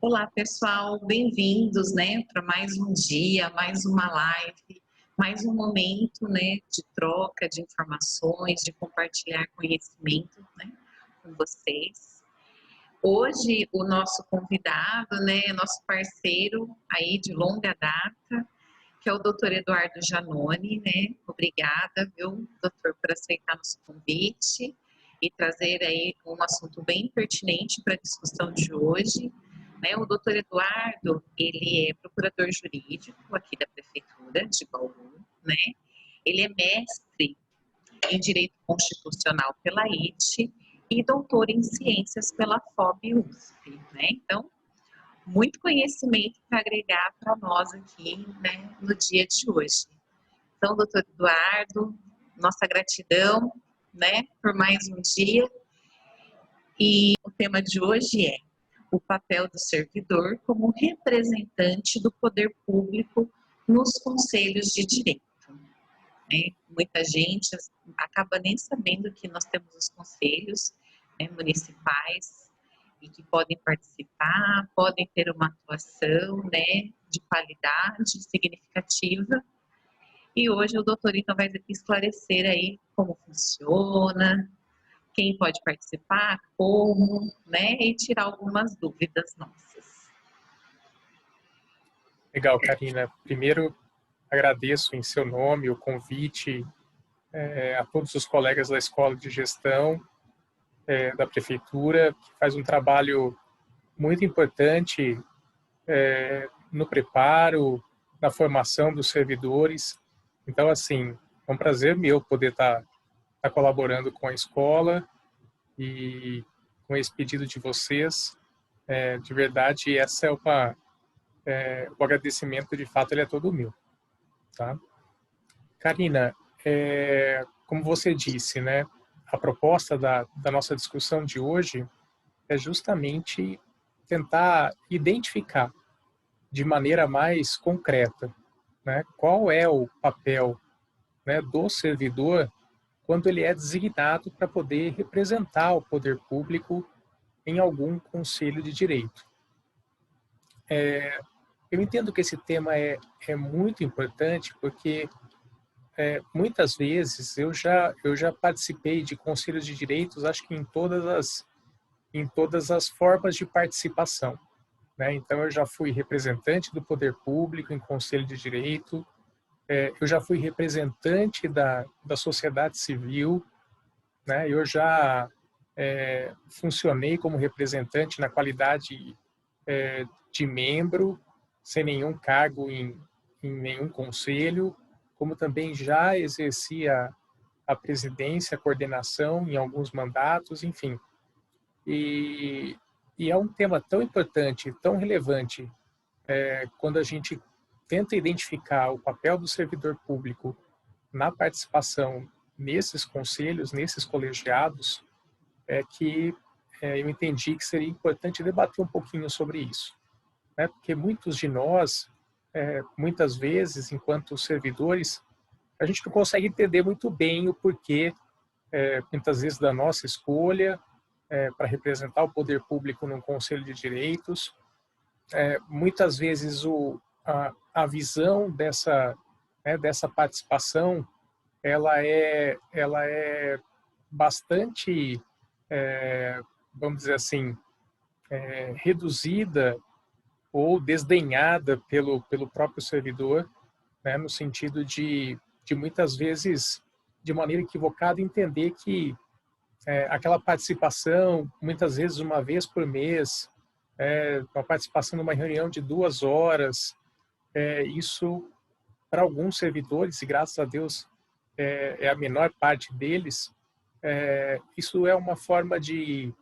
Olá, pessoal, bem-vindos, para mais um dia, mais uma live, mais um momento, de troca de informações, de compartilhar conhecimento, com vocês. Hoje, o nosso convidado, nosso parceiro aí de longa data, que é o Dr. Eduardo Janoni, Obrigada, viu, doutor, por aceitar nosso convite e trazer aí um assunto bem pertinente para a discussão de hoje. O doutor Eduardo, ele é procurador jurídico aqui da Prefeitura de Bauru, Ele é mestre em Direito Constitucional pela ITE e doutor em Ciências pela FOB-USP, Então, muito conhecimento para agregar para nós aqui, no dia de hoje. Então, doutor Eduardo, nossa gratidão, por mais um dia. E o tema de hoje é o papel do servidor como representante do poder público nos conselhos de direito. Muita gente acaba nem sabendo que nós temos os conselhos municipais e que podem participar, podem ter uma atuação de qualidade significativa. E hoje o doutor então vai esclarecer aí como funciona, quem pode participar, como, e tirar algumas dúvidas nossas. Legal, Karina. Primeiro, agradeço em seu nome o convite a todos os colegas da Escola de Gestão da Prefeitura, que faz um trabalho muito importante no preparo, na formação dos servidores. Então, assim, é um prazer meu poder estar colaborando com a escola e com esse pedido de vocês. De verdade, essa é o agradecimento, de fato, ele é todo meu. Tá? Karina, como você disse, a proposta da nossa discussão de hoje é justamente tentar identificar de maneira mais concreta, qual é o papel, do servidor quando ele é designado para poder representar o poder público em algum conselho de direito. Eu entendo que esse tema é muito importante porque muitas vezes eu já participei de conselhos de direitos, acho que em todas as formas de participação. Então, eu já fui representante do poder público em conselho de direito, eu já fui representante da sociedade civil, eu já funcionei como representante na qualidade de membro, sem nenhum cargo em nenhum conselho, como também já exerci a presidência, a coordenação em alguns mandatos, enfim. E é um tema tão importante, tão relevante, quando a gente tenta identificar o papel do servidor público na participação nesses conselhos, nesses colegiados, que eu entendi que seria importante debater um pouquinho sobre isso. Porque muitos de nós, muitas vezes, enquanto servidores, a gente não consegue entender muito bem o porquê, muitas vezes, da nossa escolha para representar o poder público num conselho de direitos. Muitas vezes a visão dessa participação ela é bastante, vamos dizer assim, reduzida ou desdenhada pelo próprio servidor, no sentido de muitas vezes, de maneira equivocada, entender que aquela participação, muitas vezes uma vez por mês, uma participação numa reunião de 2 horas, isso, para alguns servidores, e graças a Deus é a menor parte deles, isso é uma forma de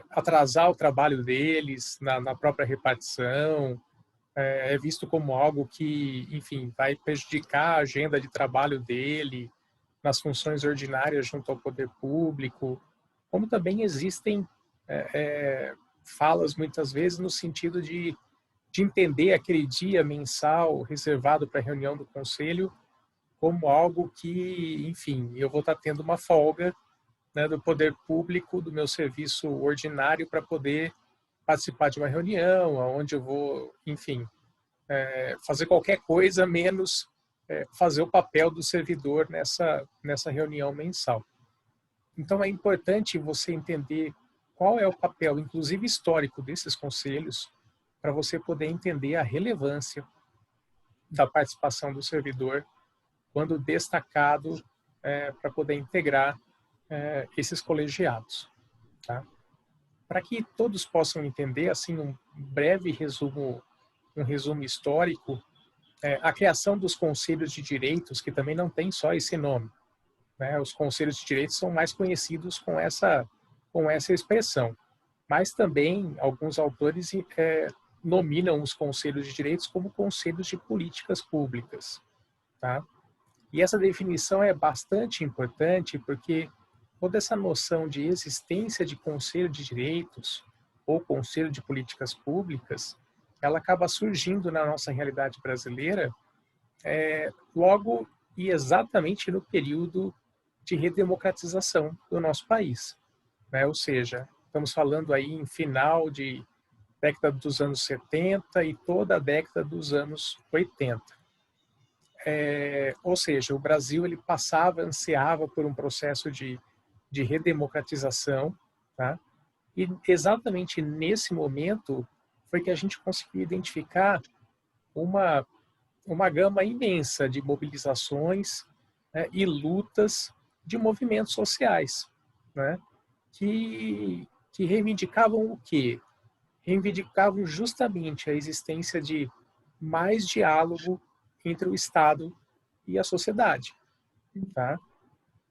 atrasar o trabalho deles na própria repartição, é visto como algo que, enfim, vai prejudicar a agenda de trabalho dele nas funções ordinárias junto ao poder público, como também existem falas muitas vezes no sentido de entender aquele dia mensal reservado para a reunião do conselho como algo que, enfim, eu vou estar tendo uma folga do poder público, do meu serviço ordinário, para poder participar de uma reunião, onde eu vou, enfim, fazer qualquer coisa menos fazer o papel do servidor nessa reunião mensal. Então, é importante você entender qual é o papel, inclusive histórico, desses conselhos, para você poder entender a relevância da participação do servidor quando destacado para poder integrar esses colegiados. Tá? Para que todos possam entender, assim, um breve resumo, um resumo histórico, a criação dos conselhos de direitos, que também não tem só esse nome, né? Os conselhos de direitos são mais conhecidos com essa expressão, mas também alguns autores nominam os conselhos de direitos como conselhos de políticas públicas, tá? E essa definição é bastante importante porque toda essa noção de existência de conselho de direitos ou conselho de políticas públicas, ela acaba surgindo na nossa realidade brasileira logo e exatamente no período de redemocratização do nosso país, né? Ou seja, estamos falando aí em final de década dos anos 70 e toda a década dos anos 80. Ou seja, o Brasil ele ansiava por um processo de redemocratização, tá? E exatamente nesse momento foi que a gente conseguiu identificar uma gama imensa de mobilizações, né, e lutas de movimentos sociais, né, que reivindicavam o quê? Reivindicavam justamente a existência de mais diálogo entre o Estado e a sociedade, tá?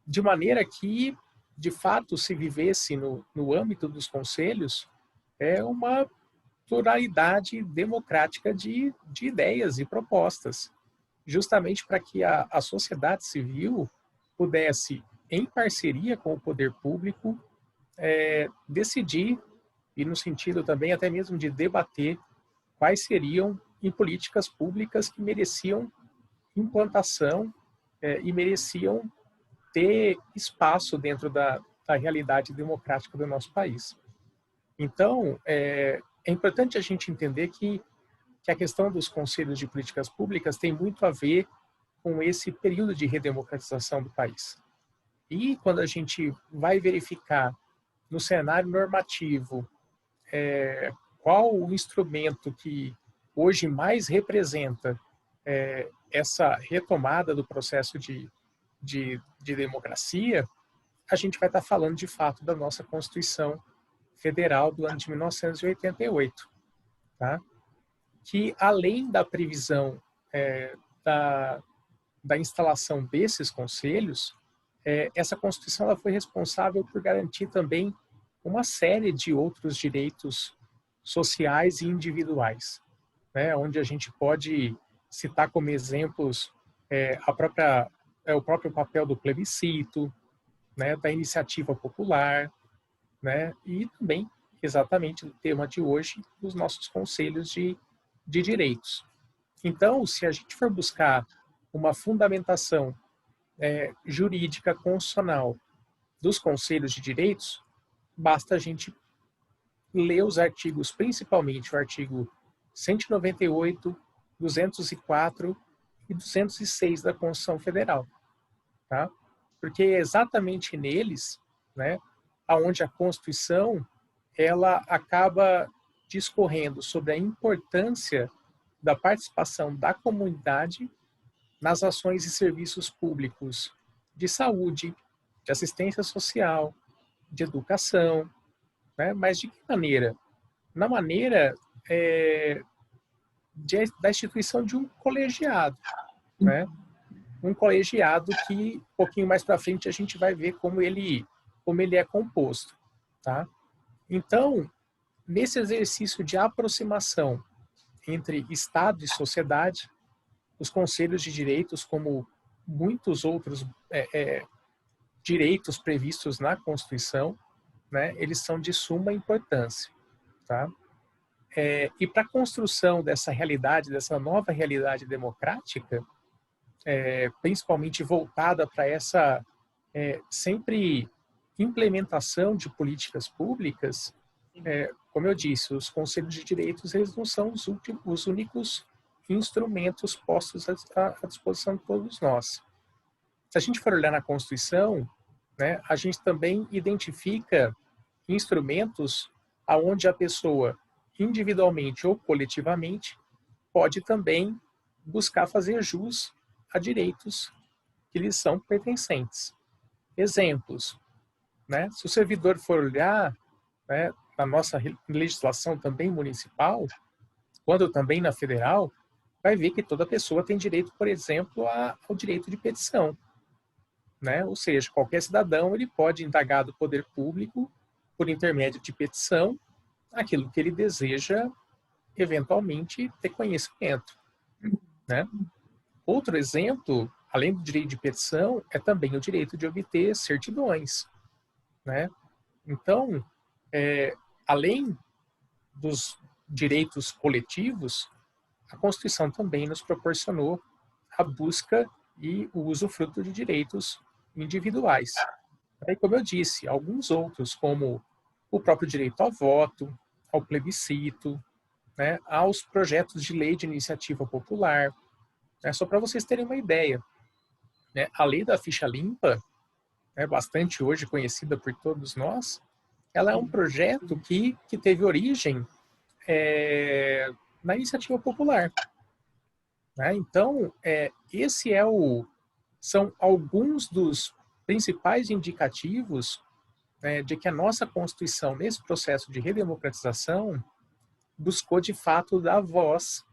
De maneira que, de fato, se vivesse no âmbito dos conselhos uma pluralidade democrática de ideias e propostas, justamente para que a sociedade civil pudesse, em parceria com o poder público, decidir, e no sentido também até mesmo de debater quais seriam em políticas públicas que mereciam implantação e mereciam ter espaço dentro da realidade democrática do nosso país. Então, é importante a gente entender que a questão dos conselhos de políticas públicas tem muito a ver com esse período de redemocratização do país. E quando a gente vai verificar no cenário normativo qual o instrumento que hoje mais representa essa retomada do processo de democracia, a gente vai estar falando de fato da nossa Constituição Federal do ano de 1988, tá? Que além da previsão da instalação desses conselhos, essa Constituição ela foi responsável por garantir também uma série de outros direitos sociais e individuais, né? Onde a gente pode citar como exemplos o próprio papel do plebiscito, né? Da iniciativa popular, né? E também, exatamente, o tema de hoje, dos nossos conselhos de direitos. Então, se a gente for buscar uma fundamentação jurídica constitucional dos conselhos de direitos, basta a gente ler os artigos, principalmente o artigo 198, 204 e 206 da Constituição Federal, tá? Porque é exatamente neles, né, aonde a Constituição ela acaba discorrendo sobre a importância da participação da comunidade nas ações e serviços públicos de saúde, de assistência social, de educação, né? Mas de que maneira? Na maneira da instituição de um colegiado, né? Um colegiado que, um pouquinho mais para frente, a gente vai ver como ele é composto, tá? Então, nesse exercício de aproximação entre Estado e sociedade, os conselhos de direitos, como muitos outros direitos previstos na Constituição, né, eles são de suma importância, tá? E para a construção dessa realidade, dessa nova realidade democrática, principalmente voltada para essa sempre implementação de políticas públicas, como eu disse, os conselhos de direitos, eles não são os únicos instrumentos postos à disposição de todos nós. Se a gente for olhar na Constituição, né, a gente também identifica instrumentos aonde a pessoa, individualmente ou coletivamente, pode também buscar fazer jus a direitos que lhes são pertencentes. Exemplos, né? Se o servidor for olhar, né, na nossa legislação também municipal, quando também na federal, vai ver que toda pessoa tem direito, por exemplo, ao direito de petição, né? Ou seja, qualquer cidadão ele pode indagar do poder público, por intermédio de petição, aquilo que ele deseja eventualmente ter conhecimento, né? Outro exemplo, além do direito de petição, é também o direito de obter certidões, né? Então, além dos direitos coletivos, a Constituição também nos proporcionou a busca e o usufruto de direitos individuais. Aí, como eu disse, alguns outros, como o próprio direito ao voto, ao plebiscito, né, aos projetos de lei de iniciativa popular. Né, só para vocês terem uma ideia, né, a lei da ficha limpa, né, bastante hoje conhecida por todos nós, ela é um projeto que teve origem na iniciativa popular. Né? Então, são alguns dos principais indicativos, né, de que a nossa Constituição, nesse processo de redemocratização, buscou de fato dar voz,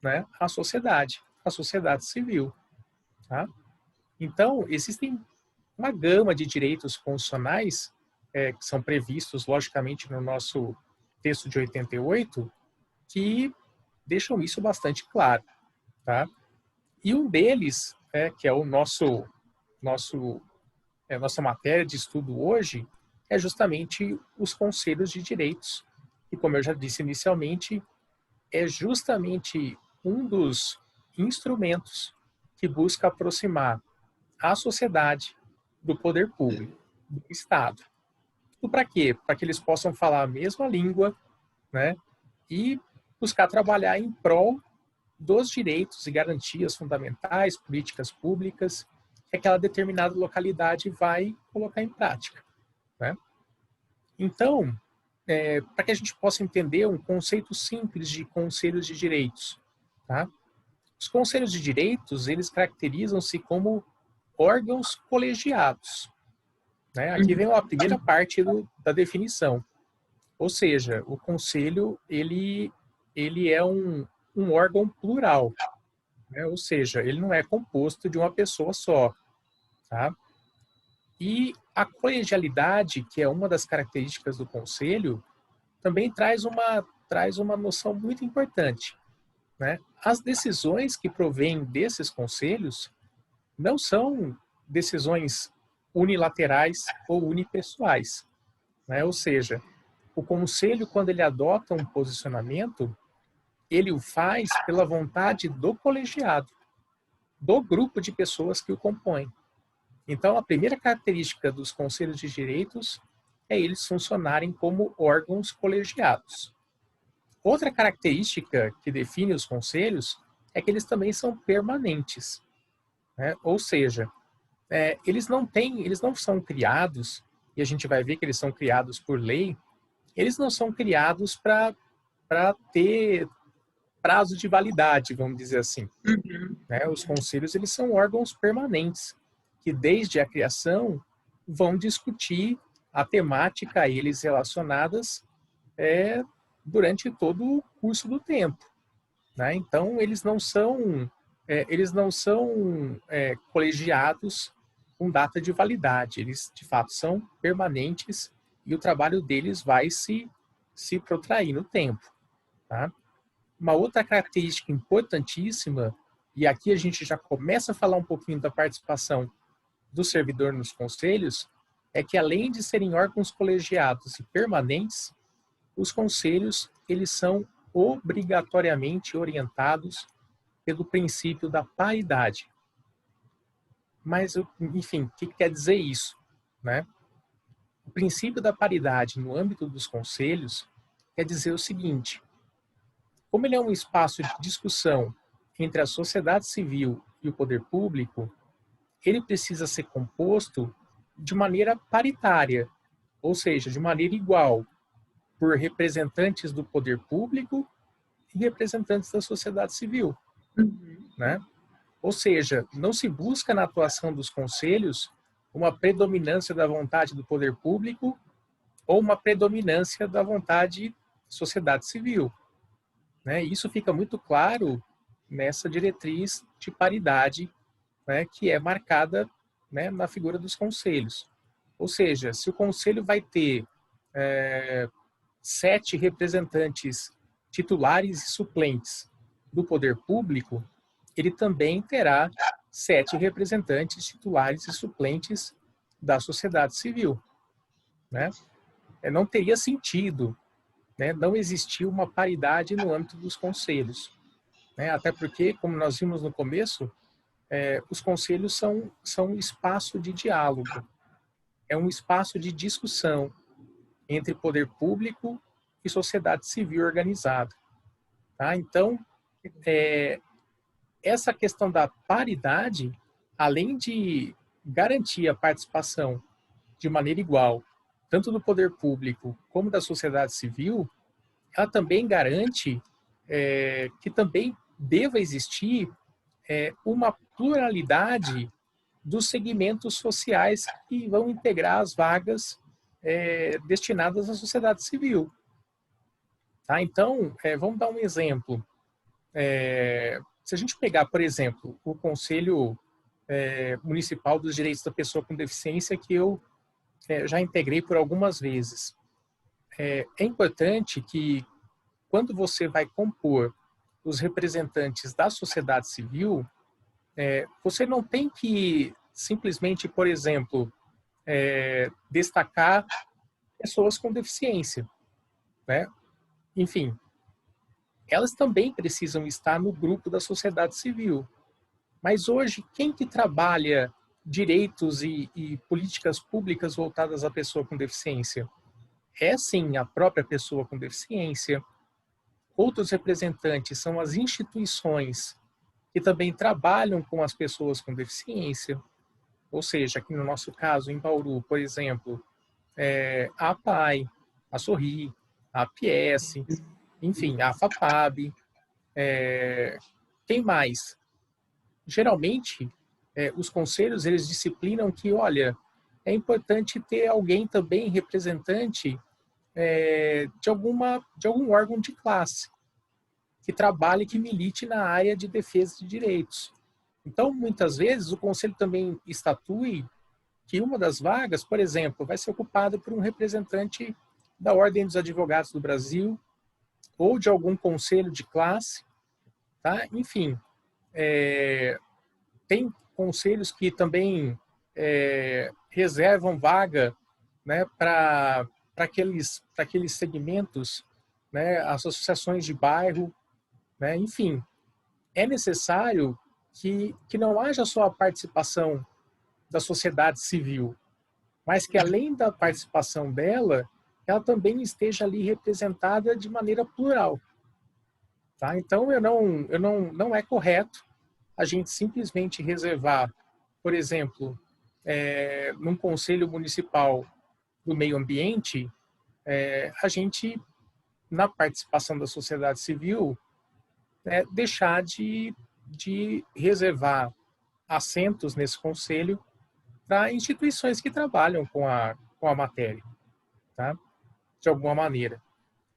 né, à sociedade civil. Tá? Então, existem uma gama de direitos constitucionais que são previstos, logicamente, no nosso texto de 88, que deixam isso bastante claro. Tá? E um deles, que é nossa matéria de estudo hoje, é justamente os conselhos de direitos, que, como eu já disse inicialmente, é justamente um dos instrumentos que busca aproximar a sociedade do poder público, do Estado. Tudo para quê? Para que eles possam falar a mesma língua, né? E buscar trabalhar em prol dos direitos e garantias fundamentais, políticas públicas, que aquela determinada localidade vai colocar em prática. Né? Então, para que a gente possa entender um conceito simples de conselhos de direitos, tá? Os conselhos de direitos, eles caracterizam-se como órgãos colegiados. Né? Aqui vem a primeira parte da definição. Ou seja, o conselho, ele é um órgão plural. Né? Ou seja, ele não é composto de uma pessoa só. Tá? E a colegialidade, que é uma das características do conselho, também traz uma noção muito importante. Né? As decisões que provêm desses conselhos não são decisões unilaterais ou unipessoais. Né? Ou seja, o conselho, quando ele adota um posicionamento, ele o faz pela vontade do colegiado, do grupo de pessoas que o compõem. Então, a primeira característica dos conselhos de direitos é eles funcionarem como órgãos colegiados. Outra característica que define os conselhos é que eles também são permanentes. Né? Ou seja, eles não são criados, e a gente vai ver que eles são criados por lei, eles não são criados para ter prazo de validade, vamos dizer assim. Né? Os conselhos, eles são órgãos permanentes, que desde a criação vão discutir a temática a eles relacionadas durante todo o curso do tempo. Né? Então, eles não são colegiados com data de validade, eles de fato são permanentes e o trabalho deles vai se protrair no tempo. Tá? Uma outra característica importantíssima, e aqui a gente já começa a falar um pouquinho da participação do servidor nos conselhos, é que além de serem órgãos colegiados e permanentes, os conselhos eles são obrigatoriamente orientados pelo princípio da paridade. Mas, enfim, o que quer dizer isso? Né? O princípio da paridade no âmbito dos conselhos quer dizer o seguinte: como ele é um espaço de discussão entre a sociedade civil e o poder público, ele precisa ser composto de maneira paritária, ou seja, de maneira igual, por representantes do poder público e representantes da sociedade civil, Uhum. né? Ou seja, não se busca na atuação dos conselhos uma predominância da vontade do poder público ou uma predominância da vontade da sociedade civil, né? Isso fica muito claro nessa diretriz de paridade, né, que é marcada, né, na figura dos conselhos. Ou seja, se o conselho vai ter 7 representantes titulares e suplentes do poder público, ele também terá 7 representantes titulares e suplentes da sociedade civil, né? Não teria sentido, né, não existir uma paridade no âmbito dos conselhos, né? Até porque, como nós vimos no começo, os conselhos são um espaço de diálogo, é um espaço de discussão entre poder público e sociedade civil organizada. Tá? Então, essa questão da paridade, além de garantir a participação de maneira igual, tanto do poder público como da sociedade civil, ela também garante que também deva existir uma pluralidade dos segmentos sociais que vão integrar as vagas destinadas à sociedade civil. Tá? Então, vamos dar um exemplo. Se a gente pegar, por exemplo, o Conselho Municipal dos Direitos da Pessoa com Deficiência, que eu já integrei por algumas vezes, é importante que, quando você vai compor os representantes da sociedade civil, você não tem que simplesmente, por exemplo, destacar pessoas com deficiência, né? Enfim, elas também precisam estar no grupo da sociedade civil. Mas hoje, quem que trabalha direitos e políticas públicas voltadas à pessoa com deficiência? É sim a própria pessoa com deficiência. Outros representantes são as instituições que também trabalham com as pessoas com deficiência. Ou seja, aqui no nosso caso, em Bauru, por exemplo, a APAI, a Sorri, a APS, enfim, a AFAPAB. Quem mais? Geralmente, os conselhos, eles disciplinam que, olha, é importante ter alguém também representante de algum órgão de classe, que trabalhe, que milite na área de defesa de direitos. Então, muitas vezes, o conselho também estatui que uma das vagas, por exemplo, vai ser ocupada por um representante da Ordem dos Advogados do Brasil ou de algum conselho de classe, tá? Enfim, tem conselhos que também reservam vaga, né, para aqueles segmentos, né, as associações de bairro, né? Enfim, é necessário que não haja só a participação da sociedade civil, mas que, além da participação dela, ela também esteja ali representada de maneira plural. Tá? Então, não é correto a gente simplesmente reservar, por exemplo, num conselho municipal do meio ambiente, a gente, na participação da sociedade civil, deixar de reservar assentos nesse conselho para instituições que trabalham com a matéria, tá? De alguma maneira.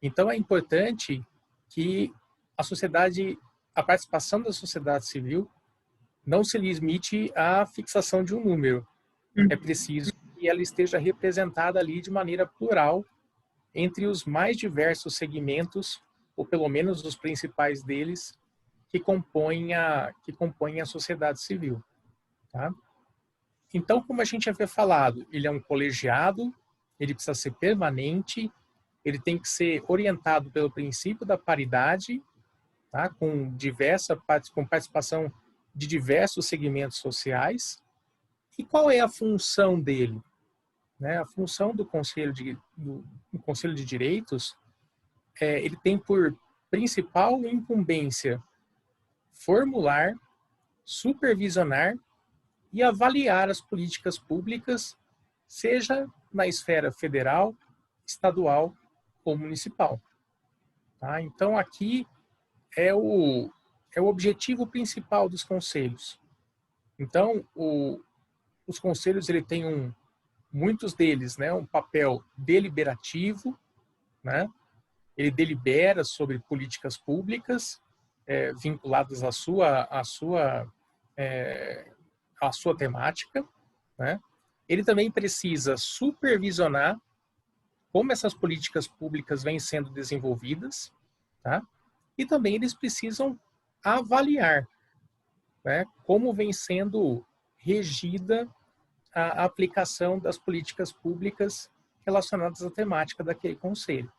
Então, é importante que a participação da sociedade civil não se limite à fixação de um número. É preciso que ela esteja representada ali de maneira plural entre os mais diversos segmentos, ou pelo menos os principais deles, que compõem a sociedade civil. Tá? Então, como a gente havia falado, ele é um colegiado, ele precisa ser permanente, ele tem que ser orientado pelo princípio da paridade, tá? Com participação de diversos segmentos sociais. E qual é a função dele? né? A função do Conselho de Direitos, ele tem por principal incumbência formular, supervisionar e avaliar as políticas públicas, seja na esfera federal, estadual ou municipal. Tá? Então, aqui é o objetivo principal dos conselhos. Então, os conselhos ele tem muitos deles, né, um papel deliberativo, né? Ele delibera sobre políticas públicas vinculadas à sua temática, né? Ele também precisa supervisionar como essas políticas públicas vêm sendo desenvolvidas, tá? E também eles precisam avaliar, né, como vem sendo regida a aplicação das políticas públicas relacionadas à temática daquele conselho.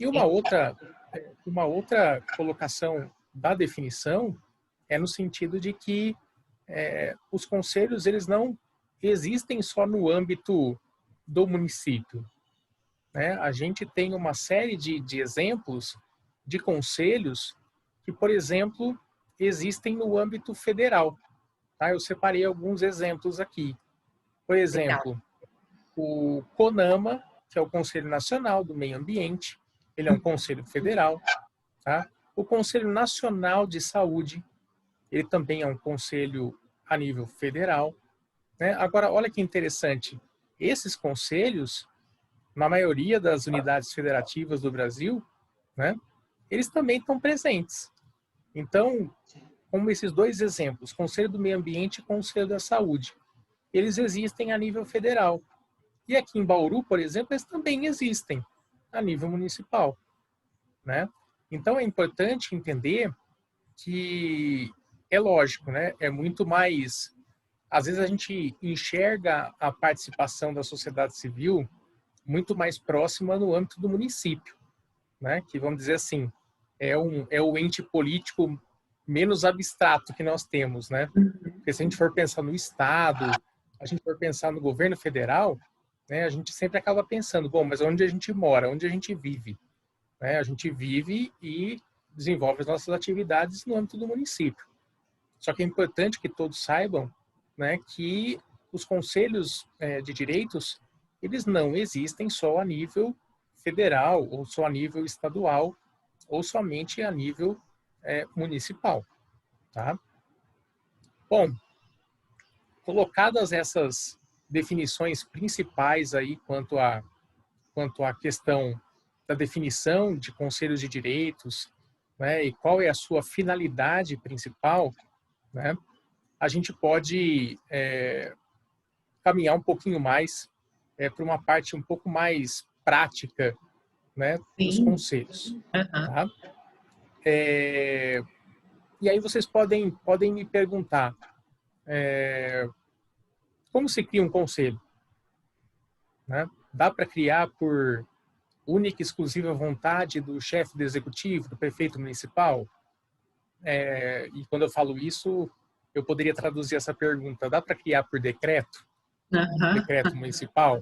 E uma outra colocação da definição é no sentido de que os conselhos eles não existem só no âmbito do município, né? A gente tem uma série de exemplos de conselhos que, por exemplo, existem no âmbito federal. Tá? Eu separei alguns exemplos aqui. Por Legal. exemplo, o CONAMA, que é o Conselho Nacional do Meio Ambiente, ele é um conselho federal. Tá? O Conselho Nacional de Saúde, ele também é um conselho a nível federal. Né? Agora, olha que interessante, esses conselhos, na maioria das unidades federativas do Brasil, né, eles também estão presentes. Então, como esses dois exemplos, Conselho do Meio Ambiente e Conselho da Saúde, eles existem a nível federal. E aqui em Bauru, por exemplo, eles também existem a nível municipal, né? Então, é importante entender que é lógico, né? É muito mais... Às vezes a gente enxerga a participação da sociedade civil muito mais próxima no âmbito do município, né? Que, vamos dizer assim, é o ente político menos abstrato que nós temos, né? Porque se a gente for pensar no Estado, a gente for pensar no governo federal, né, a gente sempre acaba pensando, bom, mas onde a gente mora, onde a gente vive? Né? A gente vive e desenvolve as nossas atividades no âmbito do município. Só que é importante que todos saibam, né, que os conselhos de direitos, eles não existem só a nível federal, ou só a nível estadual, ou somente a nível municipal. Tá? Bom, colocadas essas definições principais aí quanto à questão da definição de conselhos de direitos, né, e qual é a sua finalidade principal, né, a gente pode caminhar um pouquinho mais para uma parte um pouco mais prática, né, dos Sim. conselhos. Uhum. Tá? E aí vocês podem me perguntar, como se cria um conselho? Né? Dá para criar por única e exclusiva vontade do chefe do executivo, do prefeito municipal? E quando eu falo isso, eu poderia traduzir essa pergunta: dá para criar por decreto? Decreto municipal?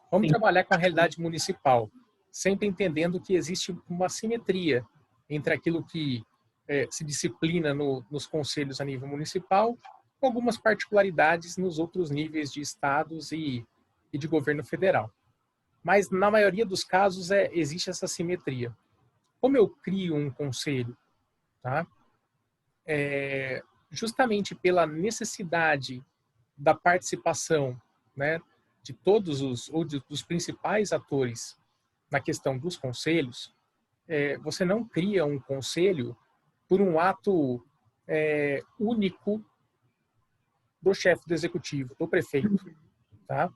Vamos Sim. trabalhar com a realidade municipal, sempre entendendo que existe uma simetria entre aquilo que se disciplina nos conselhos a nível municipal, com algumas particularidades nos outros níveis de estados e de governo federal. Mas, na maioria dos casos, existe essa simetria. Como eu crio um conselho? Tá? Justamente pela necessidade da participação, né, de todos dos principais atores na questão dos conselhos, você não cria um conselho por um ato único do chefe do executivo, do prefeito. Tá?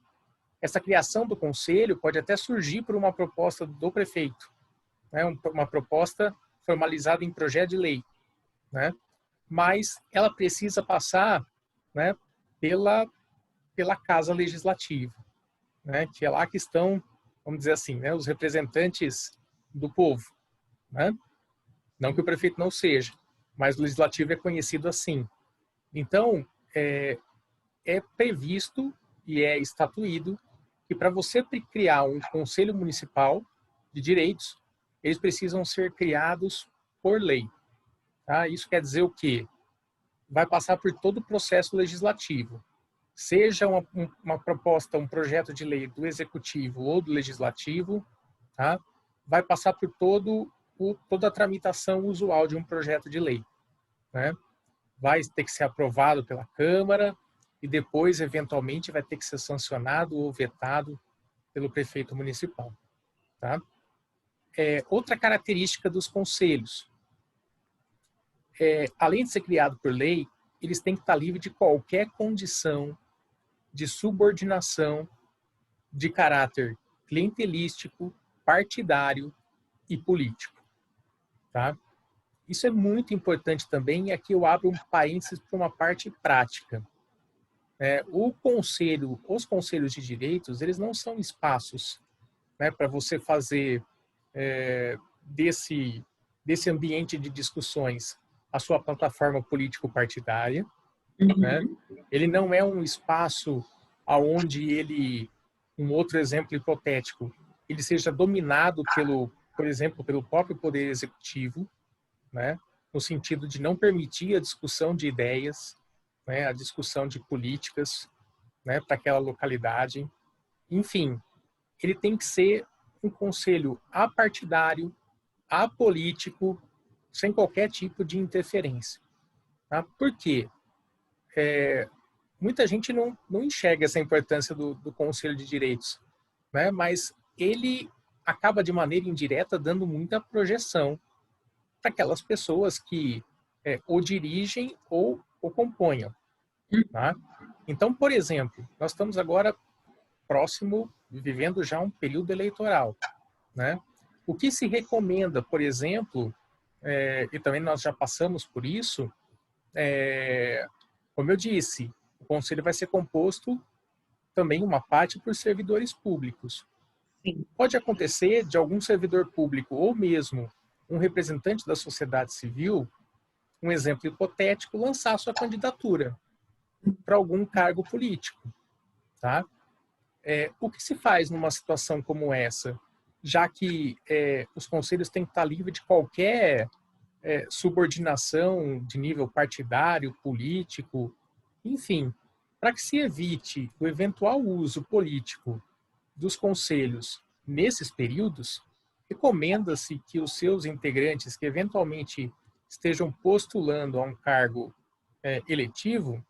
Essa criação do conselho pode até surgir por uma proposta do prefeito, né, uma proposta formalizada em projeto de lei, né, mas ela precisa passar, né, pela Casa Legislativa, né, que é lá que estão, vamos dizer assim, né, os representantes do povo. Né? Não que o prefeito não seja, mas o legislativo é conhecido assim. Então, é previsto e é estatuído que para você criar um conselho municipal de direitos, eles precisam ser criados por lei. Tá? Isso quer dizer o quê? Vai passar por todo o processo legislativo. Seja uma proposta, um projeto de lei do executivo ou do legislativo, tá? Vai passar por toda a tramitação usual de um projeto de lei, né? Vai ter que ser aprovado pela Câmara e depois, eventualmente, vai ter que ser sancionado ou vetado pelo prefeito municipal. Tá? Outra característica dos conselhos, além de ser criado por lei, eles têm que estar livres de qualquer condição de subordinação de caráter clientelístico, partidário e político. Tá? Isso é muito importante também, e aqui eu abro um parênteses para uma parte prática. Os conselhos de direitos, eles não são espaços, né, para você fazer desse ambiente de discussões a sua plataforma político-partidária. Né? Ele não é um espaço onde um outro exemplo hipotético, ele seja dominado por exemplo, pelo próprio poder executivo, né? No sentido de não permitir a discussão de ideias, né? A discussão de políticas, né? Para aquela localidade. Enfim, ele tem que ser um conselho apartidário, apolítico, sem qualquer tipo de interferência. Tá? Por quê? Muita gente não enxerga essa importância do Conselho de Direitos, né? Mas ele acaba de maneira indireta dando muita projeção para aquelas pessoas que ou dirigem ou componham. Tá? Então, por exemplo, nós estamos agora vivendo já um período eleitoral. Né? O que se recomenda, por exemplo, e também nós já passamos por isso, como eu disse, o conselho vai ser composto também uma parte por servidores públicos. Sim. Pode acontecer de algum servidor público ou mesmo um representante da sociedade civil, um exemplo hipotético, lançar sua candidatura para algum cargo político. Tá? O que se faz numa situação como essa, já que os conselhos têm que estar livres de qualquer subordinação de nível partidário, político, enfim, para que se evite o eventual uso político dos conselhos nesses períodos, recomenda-se que os seus integrantes que eventualmente estejam postulando a um cargo eletivo,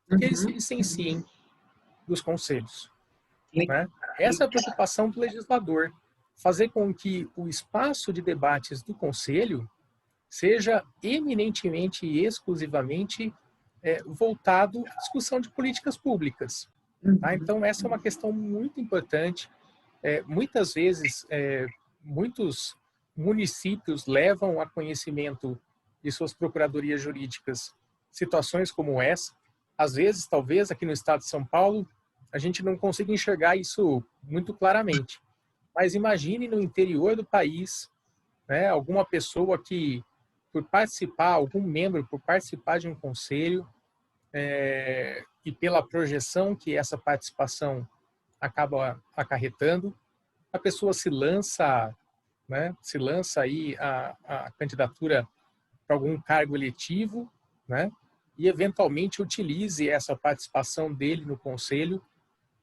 que eles se licenciem dos conselhos. Né? Essa é a preocupação do legislador, fazer com que o espaço de debates do conselho seja eminentemente e exclusivamente voltado à discussão de políticas públicas. Tá? Então, essa é uma questão muito importante. Muitas vezes, muitos municípios levam a conhecimento de suas procuradorias jurídicas situações como essa. Às vezes, talvez, aqui no estado de São Paulo, a gente não consiga enxergar isso muito claramente. Mas imagine no interior do país, né, alguma pessoa que, algum membro por participar de um conselho, e pela projeção que essa participação acaba acarretando, a pessoa se lança, né, aí a candidatura para algum cargo eletivo, né, e eventualmente utilize essa participação dele no conselho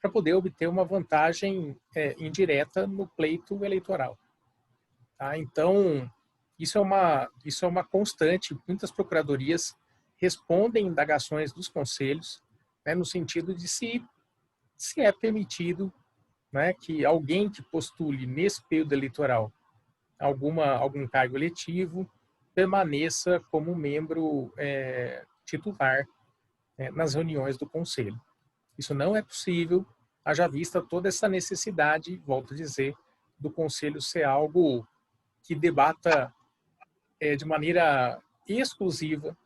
para poder obter uma vantagem indireta no pleito eleitoral. Tá? Então, isso é uma constante. Muitas procuradorias respondem indagações dos conselhos, né, no sentido de se é permitido, né, que alguém que postule nesse período eleitoral algum cargo eletivo permaneça como membro titular nas reuniões do conselho. Isso não é possível, haja vista toda essa necessidade, volto a dizer, do conselho ser algo que debata de maneira exclusiva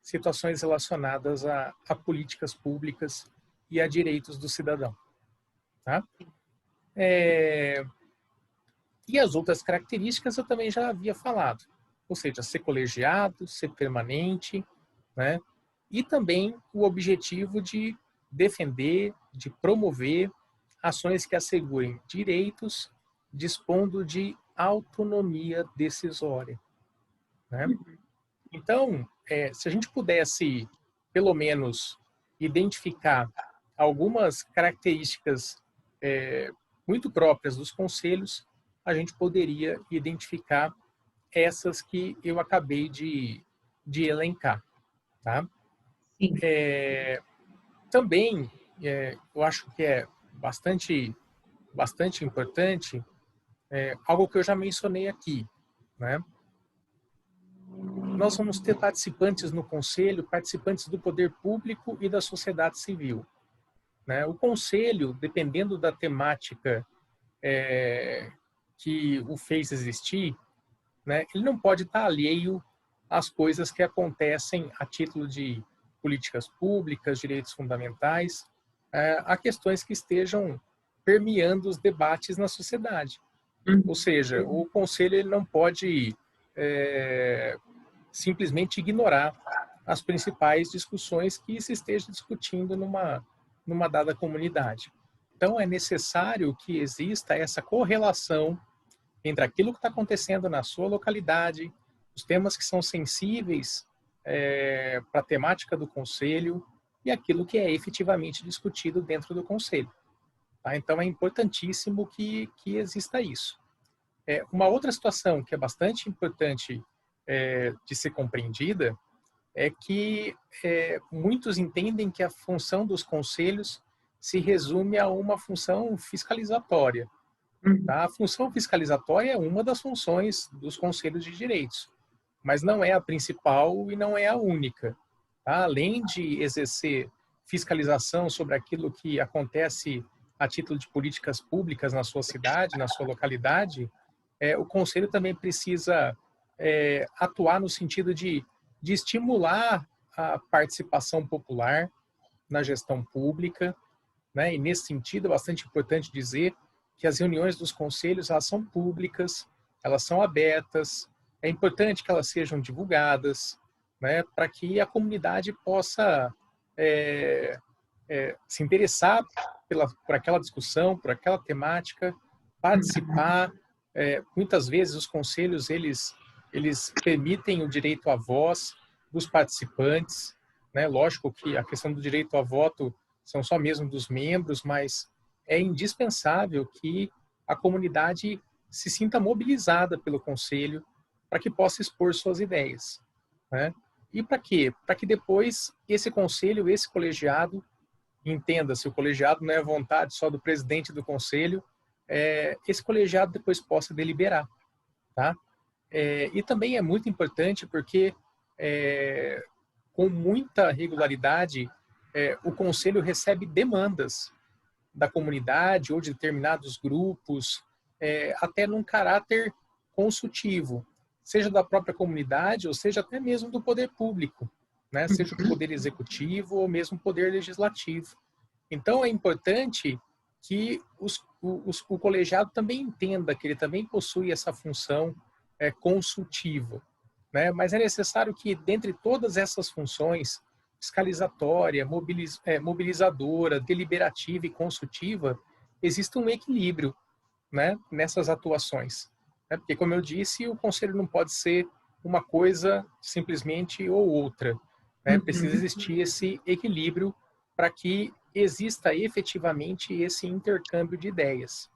situações relacionadas a políticas públicas e a direitos do cidadão. Tá? E as outras características eu também já havia falado, ou seja, ser colegiado, ser permanente, né? E também o objetivo de defender, de promover ações que assegurem direitos dispondo de autonomia decisória, né? Então, se a gente pudesse, pelo menos, identificar algumas características muito próprias dos conselhos, a gente poderia identificar essas que eu acabei de elencar, tá? Sim. Também, eu acho que é bastante importante, algo que eu já mencionei aqui, né? Nós vamos ter participantes no conselho, participantes do poder público e da sociedade civil, né? O conselho, dependendo da temática que o fez existir, né, ele não pode estar alheio às coisas que acontecem a título de políticas públicas, direitos fundamentais, a questões que estejam permeando os debates na sociedade. Ou seja, o conselho ele não pode simplesmente ignorar as principais discussões que se esteja discutindo numa dada comunidade. Então, é necessário que exista essa correlação entre aquilo que está acontecendo na sua localidade, os temas que são sensíveis para a temática do conselho e aquilo que é efetivamente discutido dentro do conselho. Tá? Então, é importantíssimo que exista isso. Uma outra situação que é bastante importante de ser compreendida é que muitos entendem que a função dos conselhos se resume a uma função fiscalizatória. Tá? A função fiscalizatória é uma das funções dos conselhos de direitos, mas não é a principal e não é a única. Tá? Além de exercer fiscalização sobre aquilo que acontece a título de políticas públicas na sua cidade, na sua localidade, o conselho também precisa atuar no sentido de estimular a participação popular na gestão pública, né? E nesse sentido é bastante importante dizer que as reuniões dos conselhos elas são públicas, elas são abertas, é importante que elas sejam divulgadas, né? Para que a comunidade possa se interessar por aquela discussão, por aquela temática, participar. Muitas vezes os conselhos eles permitem o direito à voz dos participantes, né? Lógico que a questão do direito a voto são só mesmo dos membros, mas é indispensável que a comunidade se sinta mobilizada pelo conselho para que possa expor suas ideias, né? E para quê? Para que depois esse conselho, esse colegiado, entenda-se, o colegiado não é a vontade só do presidente do conselho, esse colegiado depois possa deliberar, tá? E também é muito importante porque, com muita regularidade, o conselho recebe demandas da comunidade ou de determinados grupos, até num caráter consultivo, seja da própria comunidade ou seja até mesmo do poder público, né? Seja do poder executivo ou mesmo poder legislativo. Então, é importante que o colegiado também entenda que ele também possui essa função consultiva, né? Mas é necessário que, dentre todas essas funções, fiscalizatória, mobilizadora, deliberativa e consultiva, exista um equilíbrio, né, nessas atuações. Né? Porque, como eu disse, o conselho não pode ser uma coisa simplesmente ou outra. Né? Precisa existir esse equilíbrio para que exista efetivamente esse intercâmbio de ideias.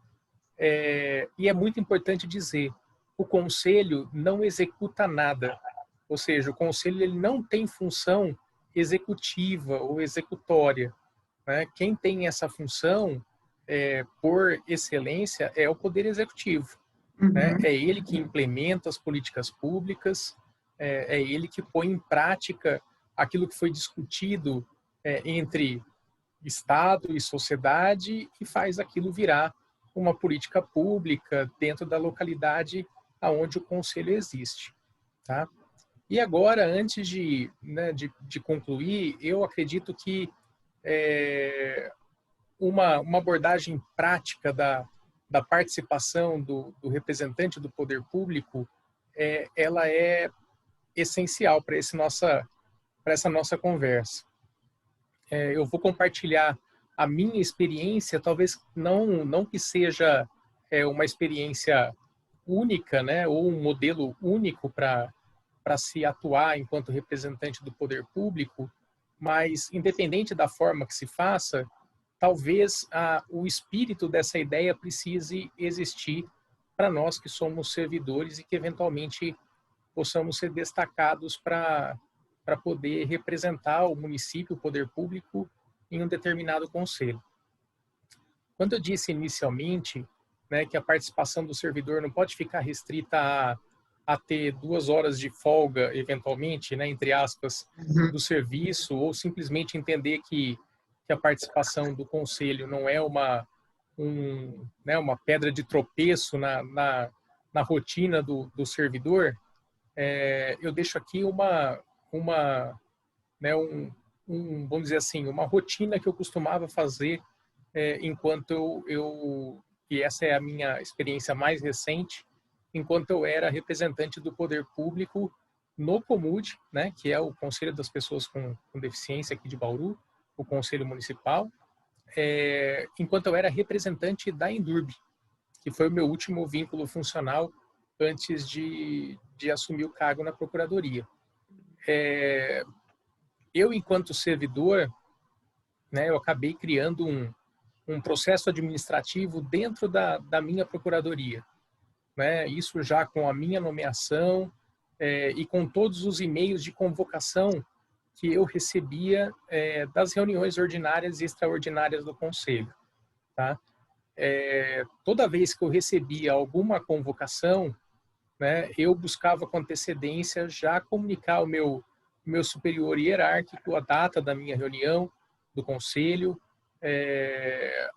E é muito importante dizer, o conselho não executa nada, ou seja, o conselho ele não tem função executiva ou executória, né? Quem tem essa função, por excelência, é o Poder Executivo. Né? É ele que implementa as políticas públicas, é ele que põe em prática aquilo que foi discutido entre Estado e sociedade e faz aquilo virar uma política pública dentro da localidade aonde o conselho existe. Tá? E agora, antes de concluir, eu acredito que uma abordagem prática da participação do representante do poder público, ela é essencial para essa nossa conversa. Eu vou compartilhar a minha experiência, talvez não que seja uma experiência única, né, ou um modelo único para se atuar enquanto representante do poder público, mas independente da forma que se faça, talvez o espírito dessa ideia precise existir para nós que somos servidores e que eventualmente possamos ser destacados para poder representar o município, o poder público, em um determinado conselho. Quando eu disse inicialmente, né, que a participação do servidor não pode ficar restrita a ter 2 horas de folga, eventualmente, né, entre aspas, do serviço, ou simplesmente entender que a participação do conselho não é né, uma pedra de tropeço na rotina do servidor, eu deixo aqui né, vamos dizer assim, uma rotina que eu costumava fazer enquanto e essa é a minha experiência mais recente, enquanto eu era representante do poder público no COMUD, né, que é o Conselho das Pessoas com Deficiência aqui de Bauru, o Conselho Municipal, enquanto eu era representante da Endurb, que foi o meu último vínculo funcional antes de assumir o cargo na Procuradoria. Eu, enquanto servidor, né, eu acabei criando um processo administrativo dentro da minha Procuradoria, né? Isso já com a minha nomeação e com todos os e-mails de convocação que eu recebia das reuniões ordinárias e extraordinárias do Conselho. Tá? Toda vez que eu recebia alguma convocação, né, eu buscava com antecedência já comunicar ao meu superior hierárquico a data da minha reunião do Conselho,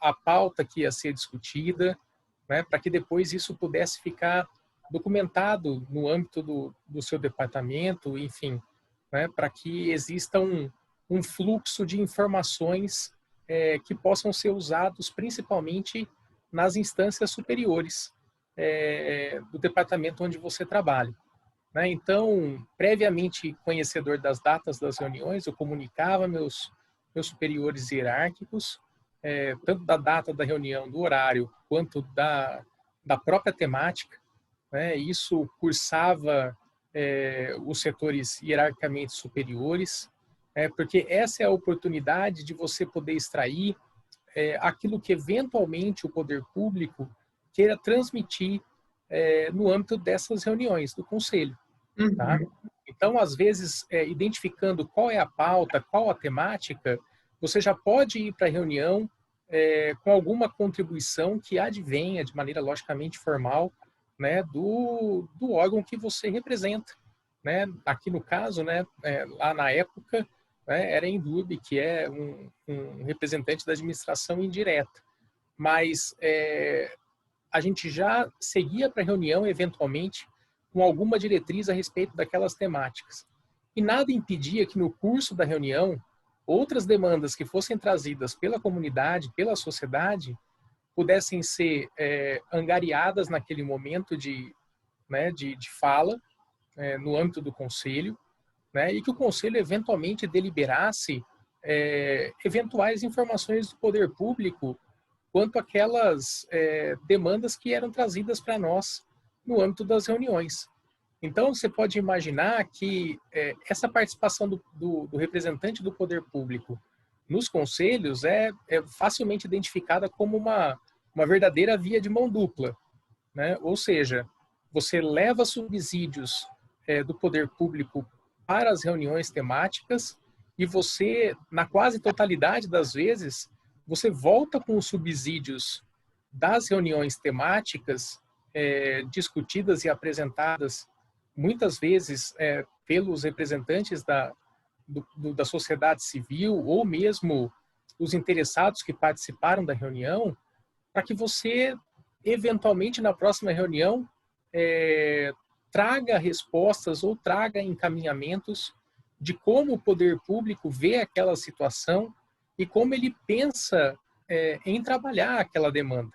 a pauta que ia ser discutida, né, para que depois isso pudesse ficar documentado no âmbito do seu departamento, enfim, né, para que exista um fluxo de informações que possam ser usados principalmente nas instâncias superiores do departamento onde você trabalha. Né? Então, previamente conhecedor das datas das reuniões, eu comunicava meus superiores hierárquicos, tanto da data da reunião, do horário, quanto da própria temática. Né? Isso cursava os setores hierarquicamente superiores, porque essa é a oportunidade de você poder extrair aquilo que eventualmente o poder público queira transmitir no âmbito dessas reuniões do conselho. Tá? Então, às vezes, identificando qual é a pauta, qual a temática, você já pode ir para a reunião com alguma contribuição que advenha de maneira logicamente formal, né, do órgão que você representa. Né? Aqui no caso, né, lá na época, né, era a Endurb, que é um representante da administração indireta. Mas a gente já seguia para a reunião, eventualmente, com alguma diretriz a respeito daquelas temáticas. E nada impedia que no curso da reunião, outras demandas que fossem trazidas pela comunidade, pela sociedade, pudessem ser angariadas naquele momento de fala, no âmbito do conselho, né, e que o conselho eventualmente deliberasse eventuais informações do poder público quanto àquelas demandas que eram trazidas para nós no âmbito das reuniões. Então, você pode imaginar que essa participação do representante do poder público nos conselhos é facilmente identificada como uma verdadeira via de mão dupla. Né? Ou seja, você leva subsídios do poder público para as reuniões temáticas e você, na quase totalidade das vezes, você volta com os subsídios das reuniões temáticas discutidas e apresentadas muitas vezes pelos representantes da sociedade civil ou mesmo os interessados que participaram da reunião, para que você, eventualmente, na próxima reunião, traga respostas ou traga encaminhamentos de como o poder público vê aquela situação e como ele pensa em trabalhar aquela demanda.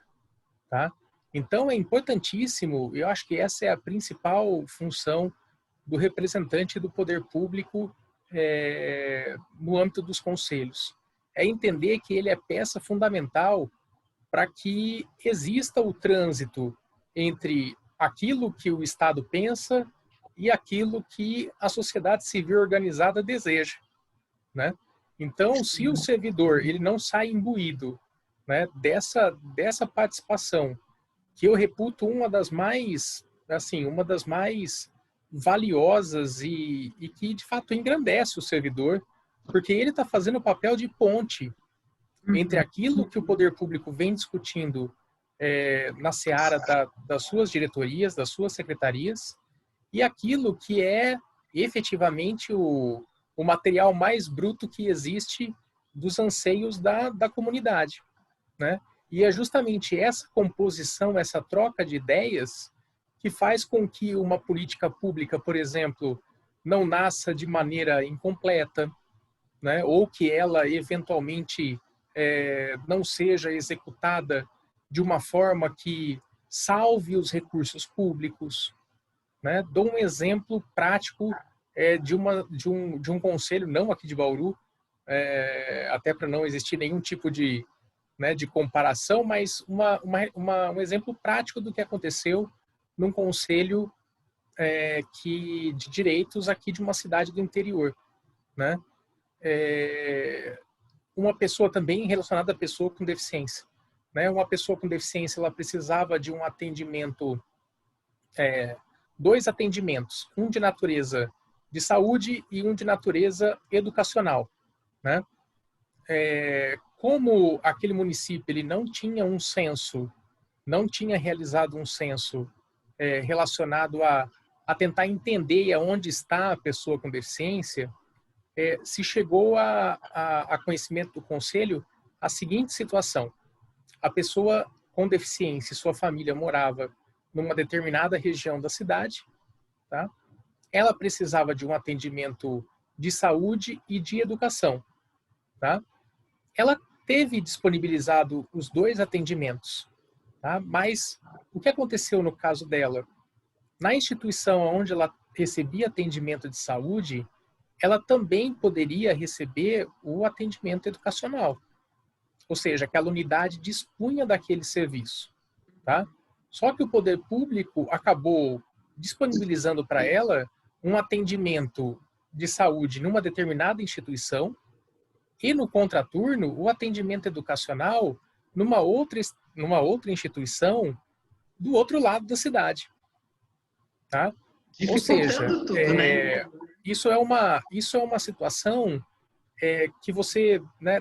Tá? Então, é importantíssimo, eu acho que essa é a principal função do representante do poder público no âmbito dos conselhos. é entender que ele é peça fundamental para que exista o trânsito entre aquilo que o Estado pensa e aquilo que a sociedade civil organizada deseja, né? Então, se o servidor ele não sai imbuído, né, dessa participação, que eu reputo uma das mais valiosas e que de fato engrandece o servidor, porque ele está fazendo o papel de ponte entre aquilo que o poder público vem discutindo na seara das suas diretorias, das suas secretarias, e aquilo que é efetivamente o material mais bruto que existe dos anseios da comunidade, né? E é justamente essa composição, essa troca de ideias que faz com que uma política pública, por exemplo, não nasça de maneira incompleta, né? Ou que ela eventualmente não seja executada de uma forma que salve os recursos públicos, né? Dou um exemplo prático de um conselho, não aqui de Bauru, até para não existir nenhum tipo de, né, de comparação, mas um exemplo prático do que aconteceu num conselho de direitos aqui de uma cidade do interior, né? Uma pessoa também relacionada à pessoa com deficiência, né? Uma pessoa com deficiência, ela precisava de um atendimento, dois atendimentos, um de natureza de saúde e um de natureza educacional, né? Como aquele município ele não tinha um censo, não tinha realizado um censo relacionado a tentar entender aonde está a pessoa com deficiência, se chegou a conhecimento do conselho a seguinte situação: a pessoa com deficiência e sua família morava numa determinada região da cidade, tá? Ela precisava de um atendimento de saúde e de educação, tá? Ela teve disponibilizado os dois atendimentos, tá? Mas o que aconteceu no caso dela? Na instituição onde ela recebia atendimento de saúde, ela também poderia receber o atendimento educacional, ou seja, aquela unidade dispunha daquele serviço, tá? Só que o poder público acabou disponibilizando para ela um atendimento de saúde numa determinada instituição e no contraturno o atendimento educacional numa outra instituição do outro lado da cidade, tá? Ou seja, Dificultando tudo, né? isso é uma situação que você, né,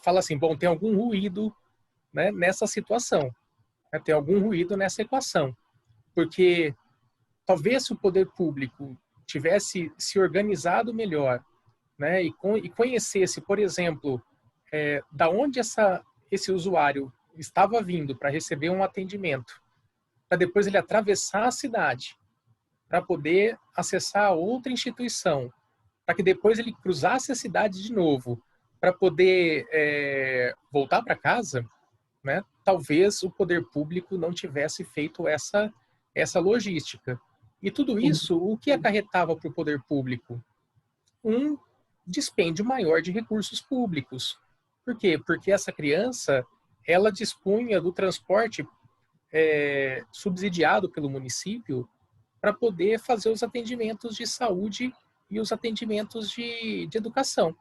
fala assim, bom, tem algum ruído, né, nessa situação, né, tem algum ruído nessa equação, porque talvez se o poder público tivesse se organizado melhor, né, e conhecesse, por exemplo, da onde esse usuário estava vindo para receber um atendimento, para depois ele atravessar a cidade, para poder acessar outra instituição, para que depois ele cruzasse a cidade de novo, para poder voltar para casa, né? Talvez o poder público não tivesse feito essa logística. E tudo isso, o que acarretava para o poder público? Um dispêndio maior de recursos públicos. Por quê? Porque essa criança, ela dispunha do transporte subsidiado pelo município para poder fazer os atendimentos de saúde e os atendimentos de educação,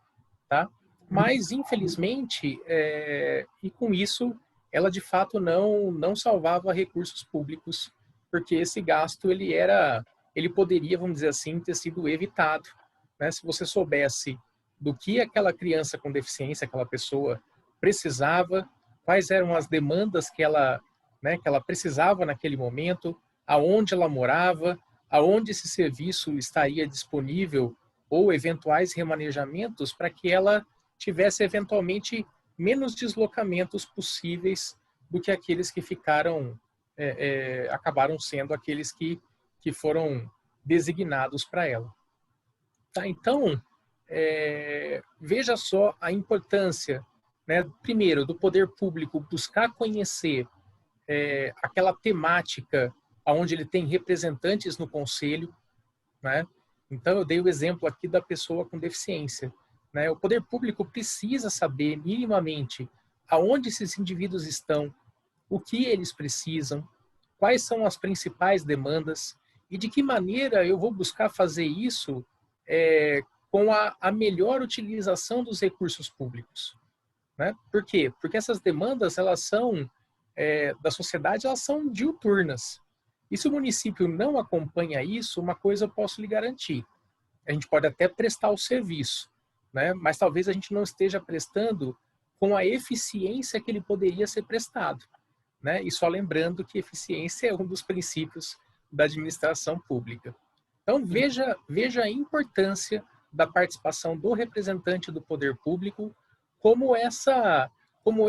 tá? Mas, infelizmente, e com isso, ela de fato não salvava recursos públicos, porque esse gasto ele poderia, vamos dizer assim, ter sido evitado, né? Se você soubesse do que aquela criança com deficiência, aquela pessoa precisava, quais eram as demandas que ela precisava naquele momento, aonde ela morava, aonde esse serviço estaria disponível ou eventuais remanejamentos para que ela tivesse eventualmente menos deslocamentos possíveis do que aqueles que acabaram sendo aqueles que foram designados para ela. Tá? Então, veja só a importância, né, primeiro, do poder público buscar conhecer aquela temática onde ele tem representantes no conselho, né? Então, eu dei o exemplo aqui da pessoa com deficiência. né? O poder público precisa saber minimamente aonde esses indivíduos estão, o que eles precisam, quais são as principais demandas e de que maneira eu vou buscar fazer isso com a melhor utilização dos recursos públicos, né? Por quê? Porque essas demandas, elas são, da sociedade, elas são diuturnas. E se o município não acompanha isso, uma coisa eu posso lhe garantir. A gente pode até prestar o serviço, né? Mas talvez a gente não esteja prestando com a eficiência que ele poderia ser prestado, né? E só lembrando que eficiência é um dos princípios da administração pública. Então, veja a importância da participação do representante do poder público como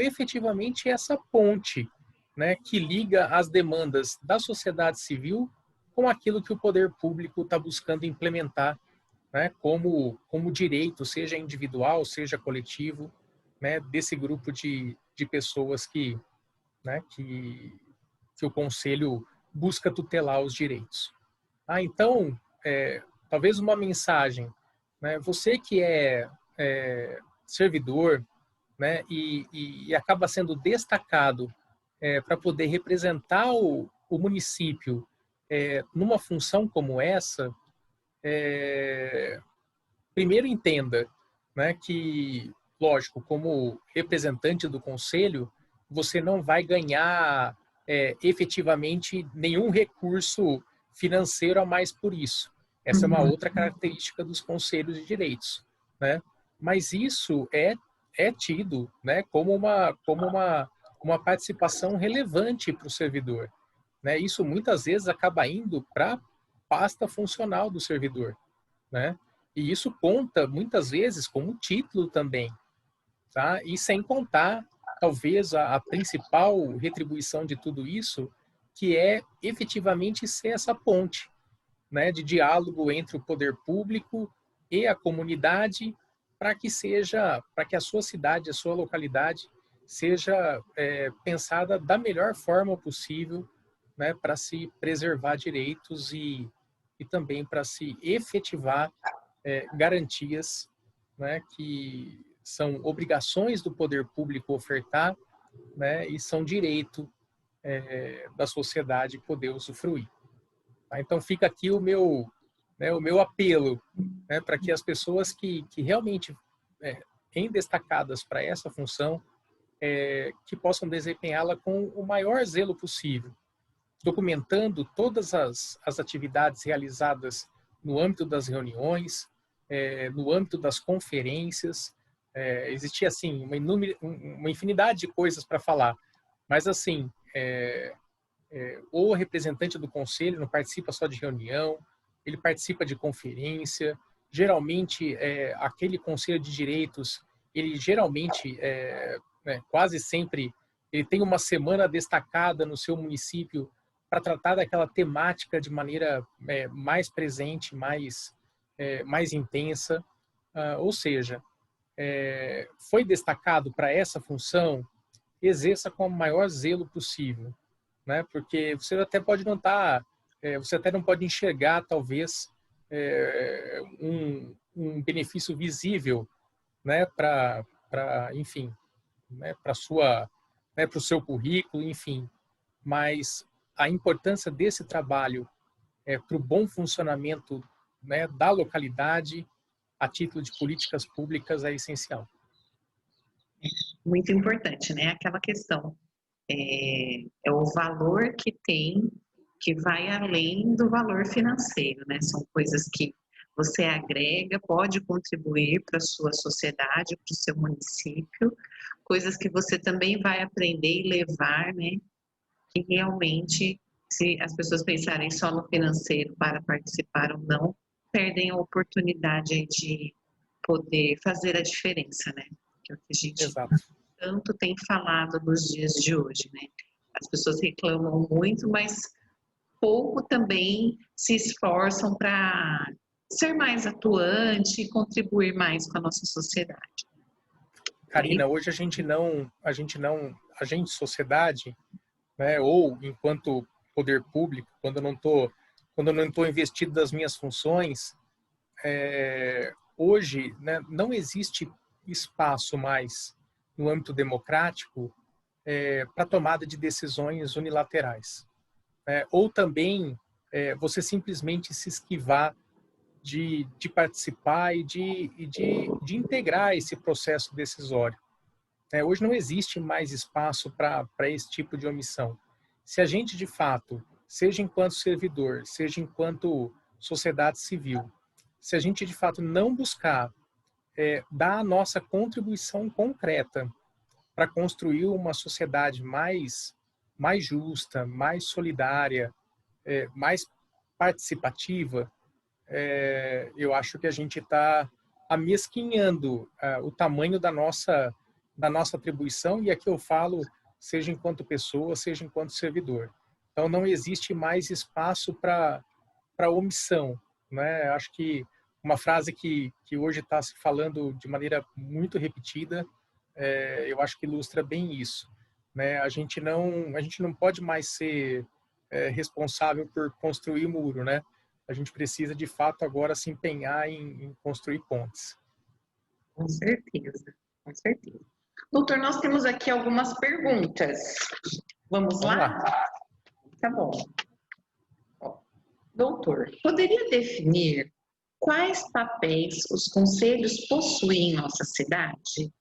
efetivamente essa ponte, né, que liga as demandas da sociedade civil com aquilo que o poder público está buscando implementar, né, como direito, seja individual, seja coletivo, né, desse grupo de pessoas né, que o Conselho busca tutelar os direitos. Então, talvez uma mensagem, né, você que é servidor, né, e acaba sendo destacado para poder representar o município numa função como essa, primeiro entenda, né, que, lógico, como representante do conselho, você não vai ganhar efetivamente nenhum recurso financeiro a mais por isso. Essa é uma outra característica dos conselhos de direitos, né? Mas isso é tido, né, como uma participação relevante para o servidor, né? Isso muitas vezes acaba indo para a pasta funcional do servidor, né? E isso conta muitas vezes como título também, tá? E sem contar, talvez, a principal retribuição de tudo isso, que é efetivamente ser essa ponte, né, de diálogo entre o poder público e a comunidade, para que a sua cidade, a sua localidade, seja pensada da melhor forma possível, né, para se preservar direitos e também para se efetivar garantias, né, que são obrigações do poder público ofertar, né, e são direito da sociedade poder usufruir. Tá? Então fica aqui o meu apelo, né, para que as pessoas que realmente em destacadas para essa função, que possam desempenhá-la com o maior zelo possível, documentando todas as atividades realizadas no âmbito das reuniões, no âmbito das conferências. Existia, assim, uma infinidade de coisas para falar, mas, assim, o representante do conselho não participa só de reunião, ele participa de conferência. Geralmente, aquele conselho de direitos, ele geralmente, quase sempre, ele tem uma semana destacada no seu município para tratar daquela temática de maneira mais presente, mais intensa. Ou seja, foi destacado para essa função, exerça com o maior zelo possível, né? Porque você até pode não estar, você até não pode enxergar, talvez, um benefício visível, né? Enfim, né? Para o seu currículo, enfim. Mas a importância desse trabalho para o bom funcionamento, né, da localidade, a título de políticas públicas, é essencial. Muito importante, né? Aquela questão é o valor que tem, que vai além do valor financeiro, né? São coisas que você agrega, pode contribuir para a sua sociedade, para o seu município, coisas que você também vai aprender e levar, né? Que realmente, se as pessoas pensarem só no financeiro para participar ou não, perdem a oportunidade de poder fazer a diferença, né? Que é o que a gente Exato. tanto tem falado nos dias de hoje, né? As pessoas reclamam muito, mas pouco também se esforçam para ser mais atuante e contribuir mais com a nossa sociedade. Karina, hoje a gente sociedade, né, ou enquanto poder público, quando eu não estou investido das minhas funções, hoje, né, não existe espaço mais no âmbito democrático para tomada de decisões unilaterais. Ou também você simplesmente se esquivar de participar e de integrar esse processo decisório. Hoje não existe mais espaço para esse tipo de omissão. Se a gente, de fato, seja enquanto servidor, seja enquanto sociedade civil, se a gente, de fato, não buscar dar a nossa contribuição concreta para construir uma sociedade mais justa, mais solidária, mais participativa, eu acho que a gente está amesquinhando o tamanho da nossa atribuição, e aqui eu falo seja enquanto pessoa, seja enquanto servidor. Então, não existe mais espaço para omissão. Né? Acho que uma frase que hoje está se falando de maneira muito repetida, eu acho que ilustra bem isso. Né? A gente não pode mais ser responsável por construir muro, né? A gente precisa, de fato, agora se empenhar em construir pontes. Com certeza, com certeza. Doutor, nós temos aqui algumas perguntas. Vamos lá? Tá bom. Doutor, poderia definir quais papéis os conselhos possuem em nossa cidade?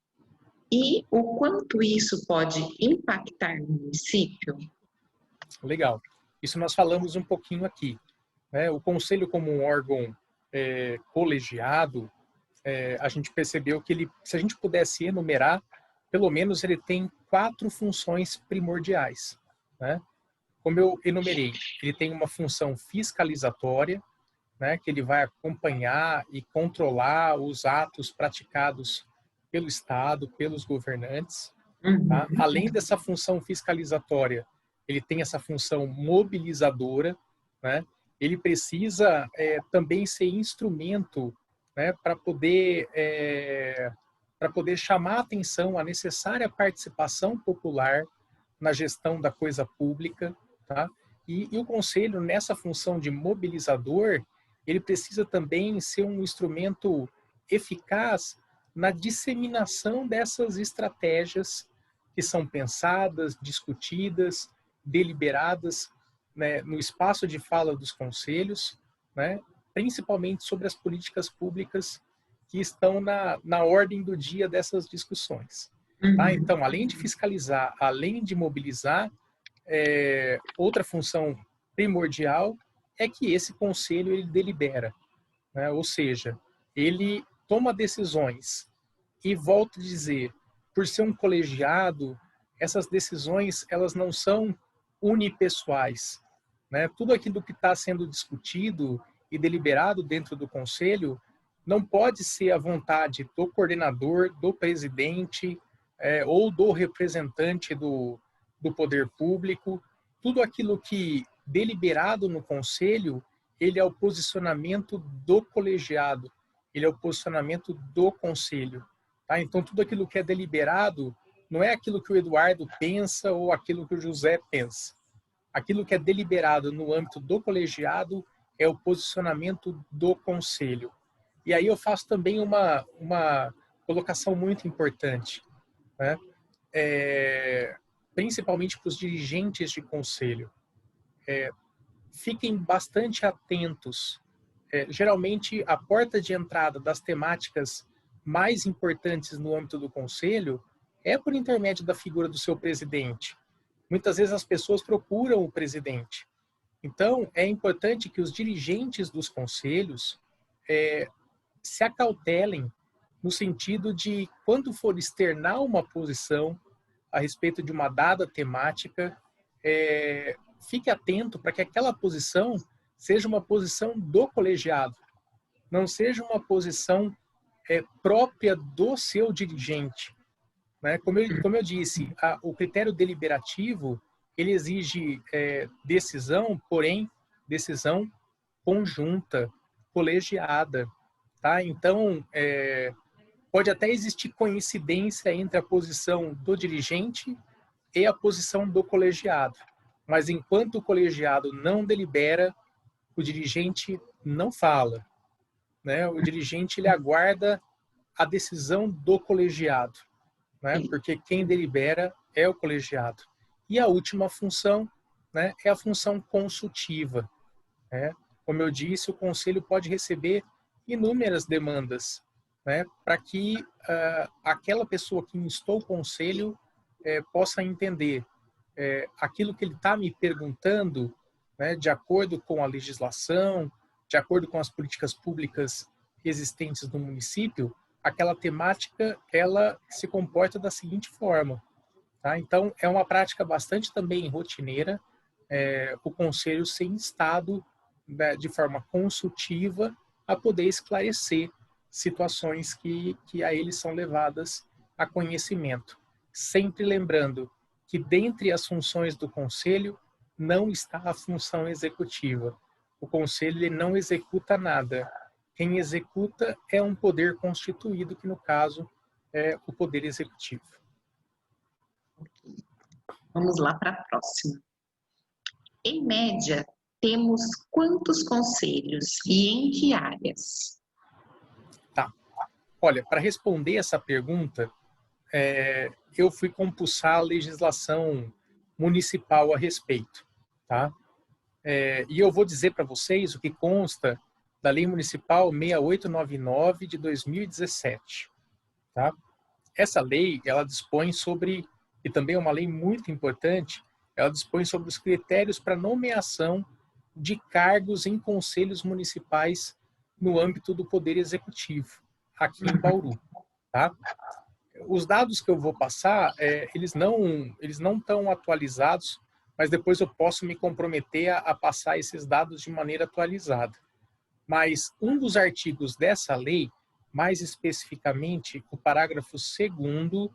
E o quanto isso pode impactar no município? Legal. Isso nós falamos um pouquinho aqui. Né? O conselho, como um órgão colegiado, a gente percebeu que ele, se a gente pudesse enumerar, pelo menos ele tem 4 funções primordiais. Né? Como eu enumerei, ele tem uma função fiscalizatória, né, que ele vai acompanhar e controlar os atos praticados pelo Estado, pelos governantes. Tá? Além dessa função fiscalizatória, ele tem essa função mobilizadora, né? Ele precisa também ser instrumento, né, para poder chamar a atenção à necessária participação popular na gestão da coisa pública, tá? E o conselho, nessa função de mobilizador, ele precisa também ser um instrumento eficaz na disseminação dessas estratégias que são pensadas, discutidas, deliberadas, né, no espaço de fala dos conselhos, né, principalmente sobre as políticas públicas que estão na ordem do dia dessas discussões. Tá? Então, além de fiscalizar, além de mobilizar, outra função primordial é que esse conselho ele delibera, né? Ou seja, ele toma decisões e, volto a dizer, por ser um colegiado, essas decisões elas não são unipessoais. Né? Tudo aquilo que está sendo discutido e deliberado dentro do conselho não pode ser à vontade do coordenador, do presidente ou do representante do poder público. Tudo aquilo que deliberado no conselho, ele é o posicionamento do colegiado, ele é o posicionamento do conselho. Tá? Então, tudo aquilo que é deliberado não é aquilo que o Eduardo pensa ou aquilo que o José pensa. Aquilo que é deliberado no âmbito do colegiado é o posicionamento do conselho. E aí eu faço também uma colocação muito importante, né? Principalmente para os dirigentes de conselho. Fiquem bastante atentos. Geralmente, a porta de entrada das temáticas mais importantes no âmbito do conselho é por intermédio da figura do seu presidente. Muitas vezes as pessoas procuram o presidente. Então, é importante que os dirigentes dos conselhos se acautelem no sentido de, quando for externar uma posição a respeito de uma dada temática, fique atento para que aquela posição seja uma posição do colegiado, não seja uma posição própria do seu dirigente. Né? Como eu disse, o critério deliberativo ele exige decisão, porém, decisão conjunta, colegiada. Tá? Então, pode até existir coincidência entre a posição do dirigente e a posição do colegiado. Mas enquanto o colegiado não delibera, o dirigente não fala. né, o dirigente ele aguarda a decisão do colegiado, né, porque quem delibera é o colegiado. E a última função, né, é a função consultiva, né? Como eu disse, o conselho pode receber inúmeras demandas, né, para que aquela pessoa que instou o conselho possa entender aquilo que ele está me perguntando, né, de acordo com a legislação, de acordo com as políticas públicas existentes no município, aquela temática ela se comporta da seguinte forma, tá? Então é uma prática bastante também rotineira, o conselho ser instado, né, de forma consultiva a poder esclarecer situações que a eles são levadas a conhecimento. Sempre lembrando que dentre as funções do conselho não está a função executiva. O conselho ele não executa nada. Quem executa é um poder constituído, que no caso é o poder executivo. Vamos lá para a próxima. Em média, temos quantos conselhos e em que áreas? Tá. Olha, para responder essa pergunta, eu fui compulsar a legislação municipal a respeito, tá? E eu vou dizer para vocês o que consta da Lei Municipal 6899 de 2017, tá? Essa lei, ela dispõe sobre, e também é uma lei muito importante, ela dispõe sobre os critérios para nomeação de cargos em conselhos municipais no âmbito do Poder Executivo, aqui em Bauru, tá? Os dados que eu vou passar, eles não estão atualizados, mas depois eu posso me comprometer a passar esses dados de maneira atualizada. Mas um dos artigos dessa lei, mais especificamente o parágrafo 2º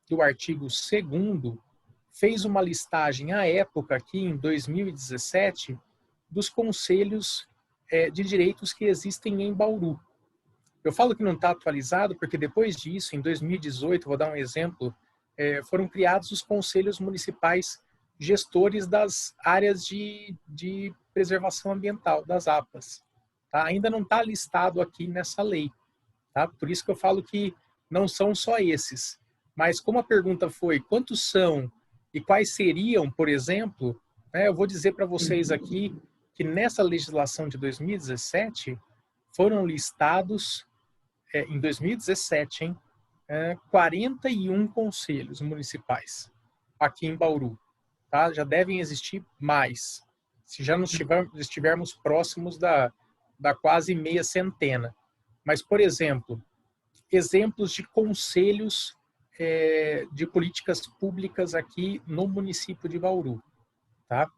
do artigo 2º, fez uma listagem à época, aqui em 2017, dos conselhos de direitos que existem em Bauru. Eu falo que não está atualizado porque depois disso, em 2018, vou dar um exemplo, foram criados os conselhos municipais gestores das áreas de preservação ambiental, das APAs. Tá? Ainda não está listado aqui nessa lei. Tá? Por isso que eu falo que não são só esses. Mas como a pergunta foi quantos são e quais seriam, por exemplo, né, eu vou dizer para vocês aqui que nessa legislação de 2017 foram listados, em 2017, 41 conselhos municipais aqui em Bauru. Tá? Já devem existir mais, se já nos estivermos próximos da quase meia centena. Mas, por exemplo, exemplos de conselhos de políticas públicas aqui no município de Bauru. Tá?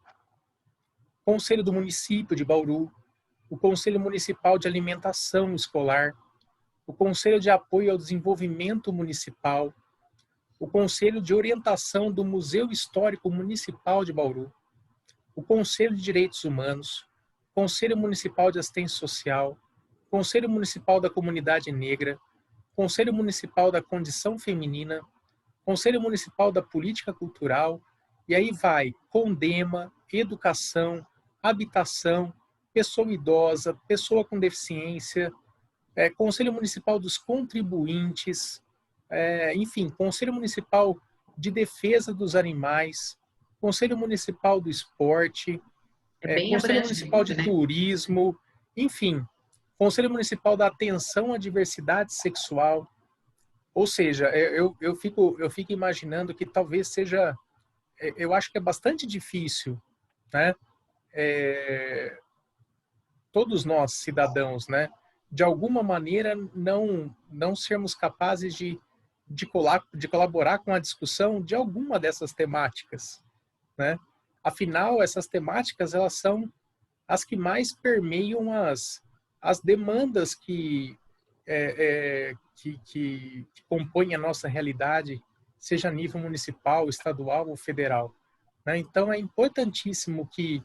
Conselho do município de Bauru, o Conselho Municipal de Alimentação Escolar, o Conselho de Apoio ao Desenvolvimento Municipal, o Conselho de Orientação do Museu Histórico Municipal de Bauru, o Conselho de Direitos Humanos, Conselho Municipal de Assistência Social, Conselho Municipal da Comunidade Negra, Conselho Municipal da Condição Feminina, Conselho Municipal da Política Cultural, e aí vai Condema, Educação, Habitação, Pessoa Idosa, Pessoa com Deficiência, Conselho Municipal dos Contribuintes, enfim, Conselho Municipal de Defesa dos Animais, Conselho Municipal do Esporte, Conselho Municipal de Turismo, enfim, Conselho Municipal da Atenção à Diversidade Sexual. Ou seja, eu fico imaginando que talvez seja, eu acho que é bastante difícil, né? Todos nós, cidadãos, né? De alguma maneira, não sermos capazes de colaborar com a discussão de alguma dessas temáticas, né? Afinal, essas temáticas, elas são as que mais permeiam as demandas que compõem a nossa realidade, seja a nível municipal, estadual ou federal, né? Então, é importantíssimo que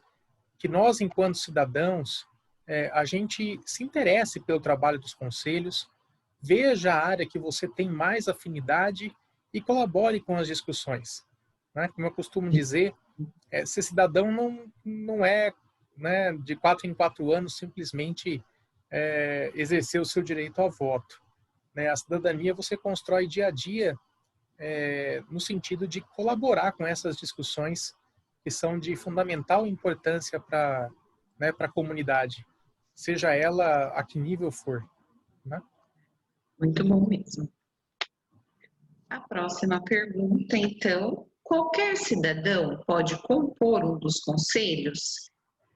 nós, enquanto cidadãos, a gente se interesse pelo trabalho dos conselhos, veja a área que você tem mais afinidade e colabore com as discussões, né? Como eu costumo dizer, ser cidadão não é, né, de 4 em 4 anos simplesmente exercer o seu direito ao voto, né? A cidadania você constrói dia a dia, no sentido de colaborar com essas discussões que são de fundamental importância para, né, para a comunidade, seja ela a que nível for, né? Muito bom mesmo. A próxima pergunta, então: qualquer cidadão pode compor um dos conselhos?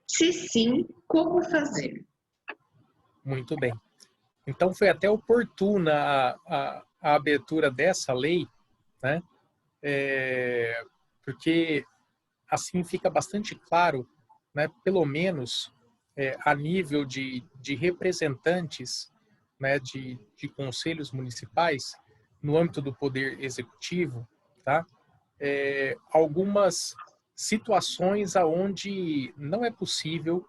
Se sim, como fazer? Muito bem. Então, foi até oportuna a abertura dessa lei, né? Porque assim fica bastante claro, né? Pelo menos a nível de representantes, né? De conselhos municipais, no âmbito do poder executivo, tá? Algumas situações aonde não é possível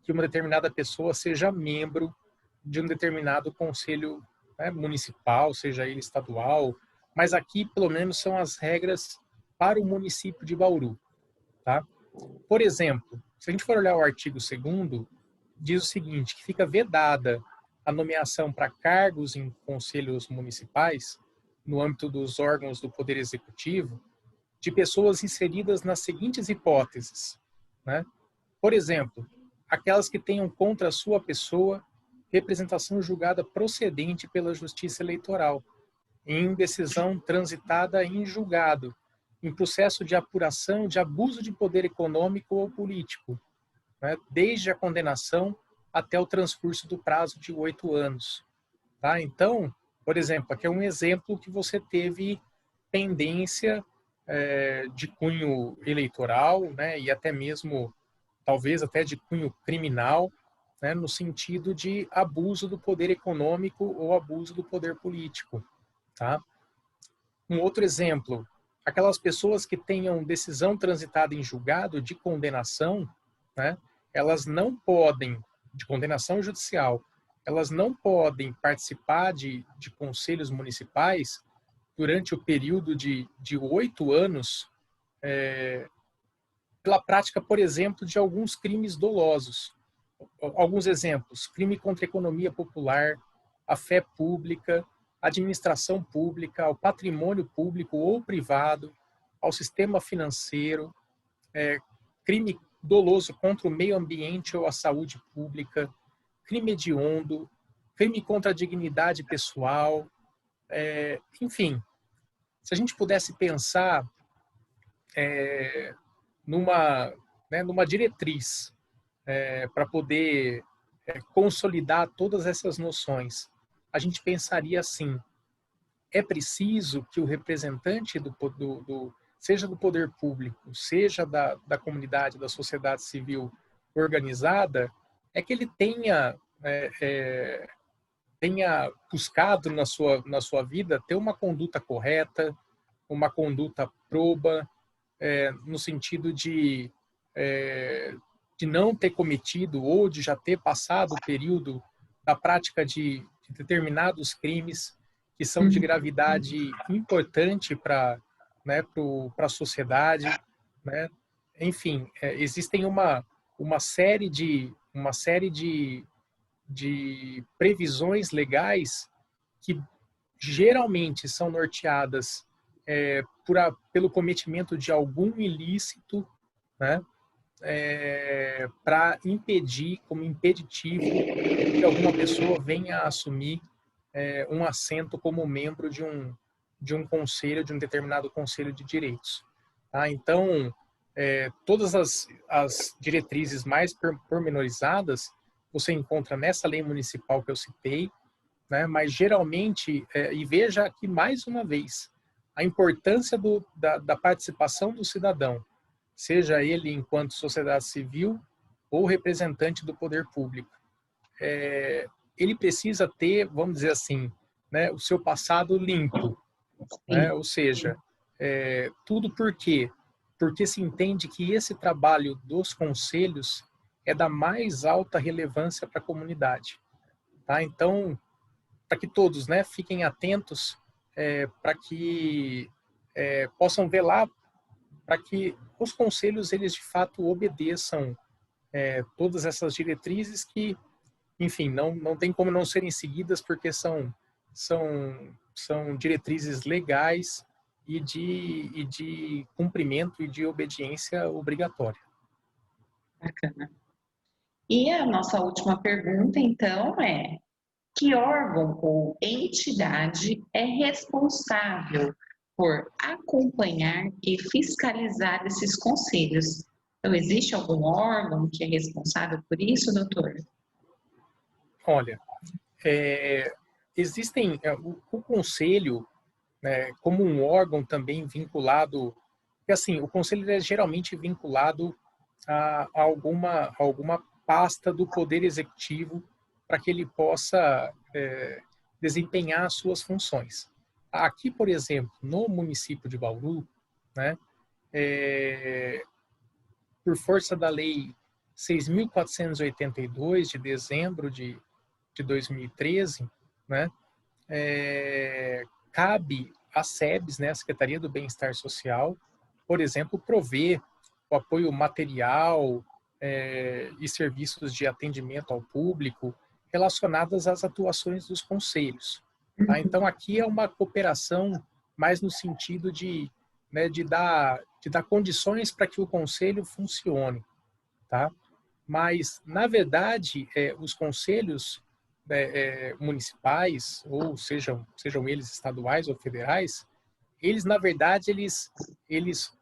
que uma determinada pessoa seja membro de um determinado conselho, né, municipal, seja ele estadual, mas aqui pelo menos são as regras para o município de Bauru, tá? Por exemplo, se a gente for olhar o artigo 2º, diz o seguinte, que fica vedada a nomeação para cargos em conselhos municipais, no âmbito dos órgãos do Poder Executivo, de pessoas inseridas nas seguintes hipóteses, né? Por exemplo, aquelas que tenham contra a sua pessoa representação julgada procedente pela Justiça Eleitoral, em decisão transitada em julgado, em processo de apuração de abuso de poder econômico ou político, né? Desde a condenação até o transcurso do prazo de 8 anos. Tá? Então, por exemplo, aqui é um exemplo que você teve pendência de cunho eleitoral, né, e até mesmo, talvez até de cunho criminal, né, no sentido de abuso do poder econômico ou abuso do poder político. Tá? Um outro exemplo, aquelas pessoas que tenham decisão transitada em julgado de condenação, né, elas não podem, de condenação judicial, elas não podem participar de conselhos municipais durante o período de 8 anos, pela prática, por exemplo, de alguns crimes dolosos. Alguns exemplos: crime contra a economia popular, a fé pública, a administração pública, ao patrimônio público ou privado, ao sistema financeiro, crime doloso contra o meio ambiente ou a saúde pública, crime hediondo, crime contra a dignidade pessoal, enfim. Se a gente pudesse pensar numa, né, numa diretriz para poder consolidar todas essas noções, a gente pensaria assim: é preciso que o representante seja do poder público, seja da comunidade, da sociedade civil organizada, é que ele tenha buscado na sua vida ter uma conduta correta, uma conduta proba, no sentido de não ter cometido ou de já ter passado o período da prática de determinados crimes que são de gravidade importante para, né, para a sociedade, né? Enfim, existem uma série de previsões legais que geralmente são norteadas pelo cometimento de algum ilícito, né? Para impedir, como impeditivo, que alguma pessoa venha a assumir um assento como membro de um conselho, de um determinado conselho de direitos. Tá? Então, todas as diretrizes mais pormenorizadas você encontra nessa lei municipal que eu citei, né? Mas geralmente, e veja aqui mais uma vez, a importância da participação do cidadão, seja ele enquanto sociedade civil ou representante do poder público. Ele precisa ter, vamos dizer assim, né, o seu passado limpo, né? Ou seja, tudo por quê? Porque se entende que esse trabalho dos conselhos é da mais alta relevância para a comunidade. Tá? Então, para que todos, né, fiquem atentos, para que possam velar para que os conselhos eles de fato obedeçam todas essas diretrizes que enfim, não tem como não serem seguidas porque são diretrizes legais e de cumprimento e de obediência obrigatória. Bacana. E a nossa última pergunta, então, é: que órgão ou entidade é responsável por acompanhar e fiscalizar esses conselhos? Então, existe algum órgão que é responsável por isso, doutor? Olha, existem o conselho, né, como um órgão também vinculado, porque assim, o conselho é geralmente vinculado a alguma pasta do poder executivo para que ele possa desempenhar as suas funções. Aqui, por exemplo, no município de Bauru, né, é, por força da lei 6.482 de dezembro de 2013, né, cabe à SEBS, né, a Secretaria do Bem-Estar Social, por exemplo, prover o apoio material e serviços de atendimento ao público relacionadas às atuações dos conselhos. Tá? Então, aqui é uma cooperação mais no sentido né, de dar condições para que o conselho funcione. Tá? Mas, na verdade, os conselhos municipais, ou sejam eles estaduais ou federais, eles, na verdade, eles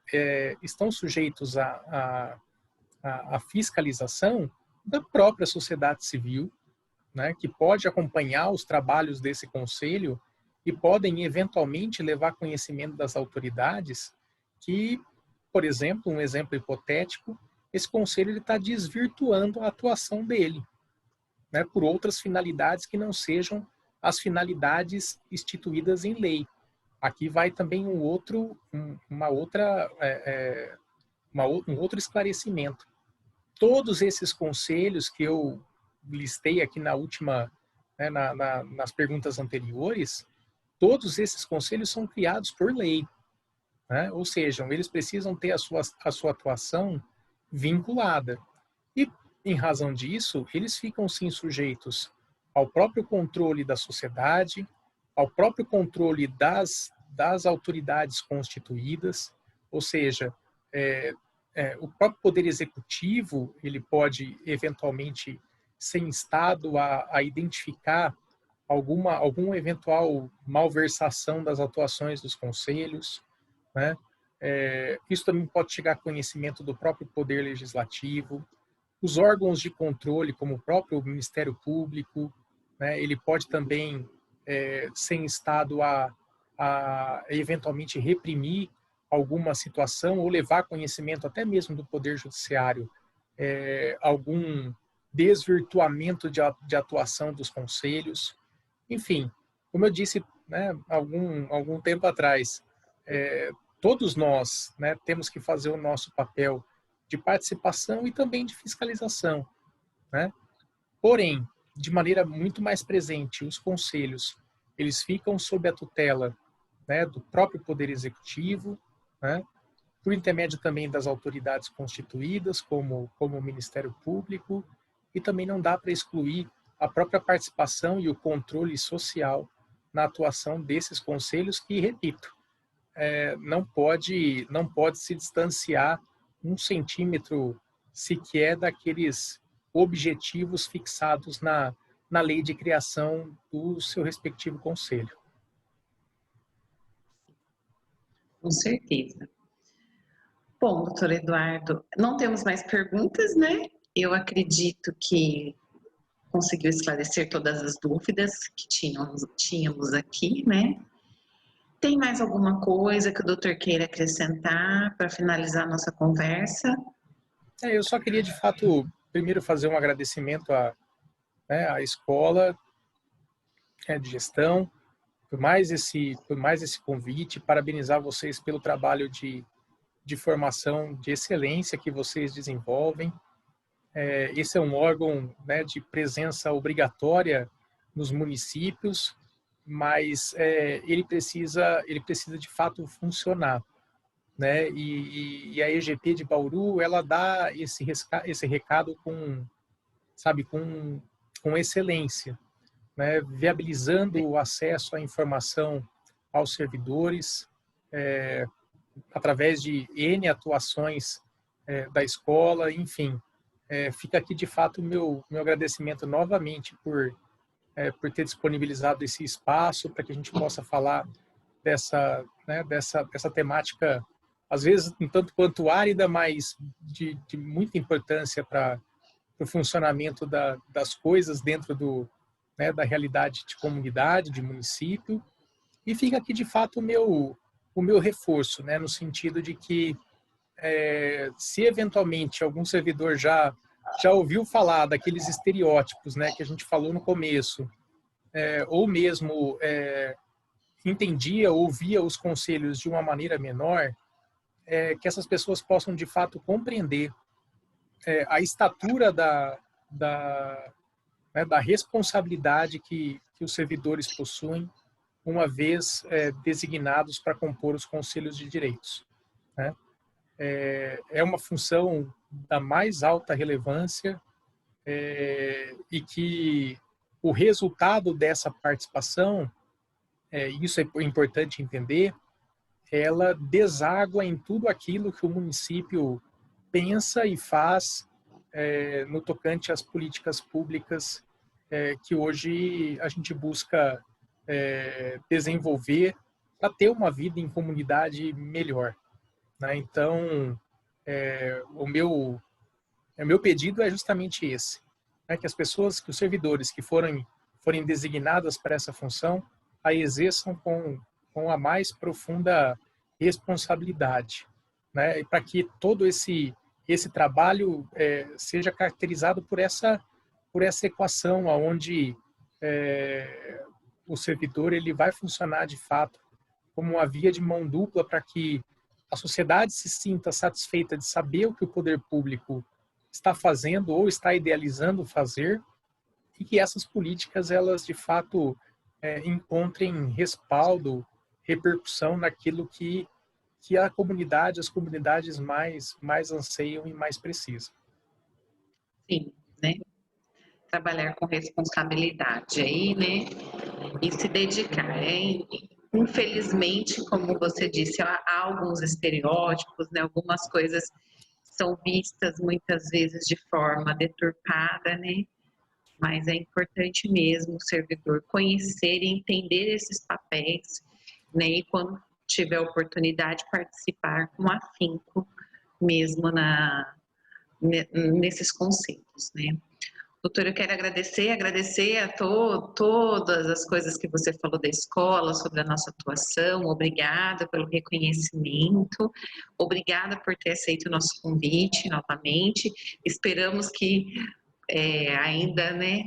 estão sujeitos à fiscalização da própria sociedade civil, né, que pode acompanhar os trabalhos desse conselho e podem, eventualmente, levar conhecimento das autoridades que, por exemplo, um exemplo hipotético, esse conselho está desvirtuando a atuação dele, né, por outras finalidades que não sejam as finalidades instituídas em lei. Aqui vai também um outro esclarecimento. Todos esses conselhos que eu listei aqui na última, né, nas perguntas anteriores, todos esses conselhos são criados por lei, né? Ou seja, eles precisam ter a sua atuação vinculada. E, em razão disso, eles ficam, sim, sujeitos ao próprio controle da sociedade, ao próprio controle das autoridades constituídas, ou seja, o próprio poder executivo ele pode, eventualmente, ser instado a identificar alguma eventual malversação das atuações dos conselhos, né? Isso também pode chegar a conhecimento do próprio Poder Legislativo, os órgãos de controle, como o próprio Ministério Público, né? Ele pode também ser instado a eventualmente reprimir alguma situação ou levar conhecimento até mesmo do Poder Judiciário algum desvirtuamento de atuação dos conselhos. Enfim, como eu disse, né, algum tempo atrás, todos nós, né, temos que fazer o nosso papel de participação e também de fiscalização, né? Porém, de maneira muito mais presente, os conselhos, eles ficam sob a tutela, né, do próprio Poder Executivo, né, por intermédio também das autoridades constituídas, como o Ministério Público, e também não dá para excluir a própria participação e o controle social na atuação desses conselhos que, repito, não pode se distanciar 1 centímetro sequer daqueles objetivos fixados na lei de criação do seu respectivo conselho. Com certeza. Bom, doutor Eduardo, não temos mais perguntas, né? Eu acredito que conseguiu esclarecer todas as dúvidas que tínhamos aqui, né? Tem mais alguma coisa que o doutor queira acrescentar para finalizar a nossa conversa? Eu só queria, de fato, primeiro fazer um agradecimento né, à escola de gestão por mais esse convite, parabenizar vocês pelo trabalho de formação de excelência que vocês desenvolvem. Esse é um órgão, né, de presença obrigatória nos municípios, mas ele precisa de fato funcionar, né? E a EGP de Bauru ela dá esse recado com, sabe, com com excelência, né, viabilizando o acesso à informação aos servidores, através de N atuações da escola, enfim. Fica aqui, de fato, o meu agradecimento novamente por ter disponibilizado esse espaço para que a gente possa falar dessa temática, às vezes um tanto quanto árida, mas de muita importância para o funcionamento das coisas dentro da realidade de comunidade, de município. E fica aqui, de fato, o meu reforço, né, no sentido de que, se eventualmente algum servidor já ouviu falar daqueles estereótipos, né, que a gente falou no começo, ou mesmo entendia, ouvia os conselhos de uma maneira menor, que essas pessoas possam, de fato, compreender a estatura da responsabilidade que os servidores possuem, uma vez designados para compor os conselhos de direitos, né? É uma função da mais alta relevância, e que o resultado dessa participação, isso é importante entender, ela deságua em tudo aquilo que o município pensa e faz no tocante às políticas públicas que hoje a gente busca desenvolver para ter uma vida em comunidade melhor, né? Então, o meu pedido é justamente esse, né? Que as pessoas, que os servidores que forem designadas para essa função, a exerçam com a mais profunda responsabilidade, né? E para que todo esse trabalho seja caracterizado por essa equação, aonde o servidor ele vai funcionar de fato como uma via de mão dupla para que a sociedade se sinta satisfeita de saber o que o poder público está fazendo ou está idealizando fazer, e que essas políticas, elas de fato encontrem respaldo, repercussão naquilo que a comunidade, as comunidades mais anseiam e mais precisam. Sim, né? Trabalhar com responsabilidade aí, né? E se dedicar, hein? Infelizmente, como você disse, há alguns estereótipos, né? Algumas coisas são vistas muitas vezes de forma deturpada, né? Mas é importante mesmo o servidor conhecer e entender esses papéis, né? E quando tiver oportunidade, participar com afinco mesmo nesses conceitos, né? Doutora, eu quero agradecer a todas as coisas que você falou da escola, sobre a nossa atuação. Obrigada pelo reconhecimento, obrigada por ter aceito o nosso convite novamente. Esperamos que ainda, né,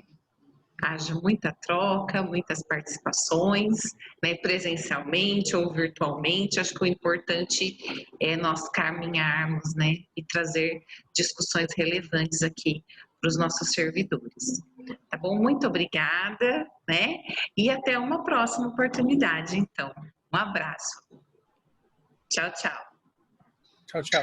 haja muita troca, muitas participações, né, presencialmente ou virtualmente. Acho que o importante é nós caminharmos, né, e trazer discussões relevantes aqui para os nossos servidores. Tá bom? Muito obrigada, né? E até uma próxima oportunidade, então. Um abraço. Tchau, tchau. Tchau, tchau.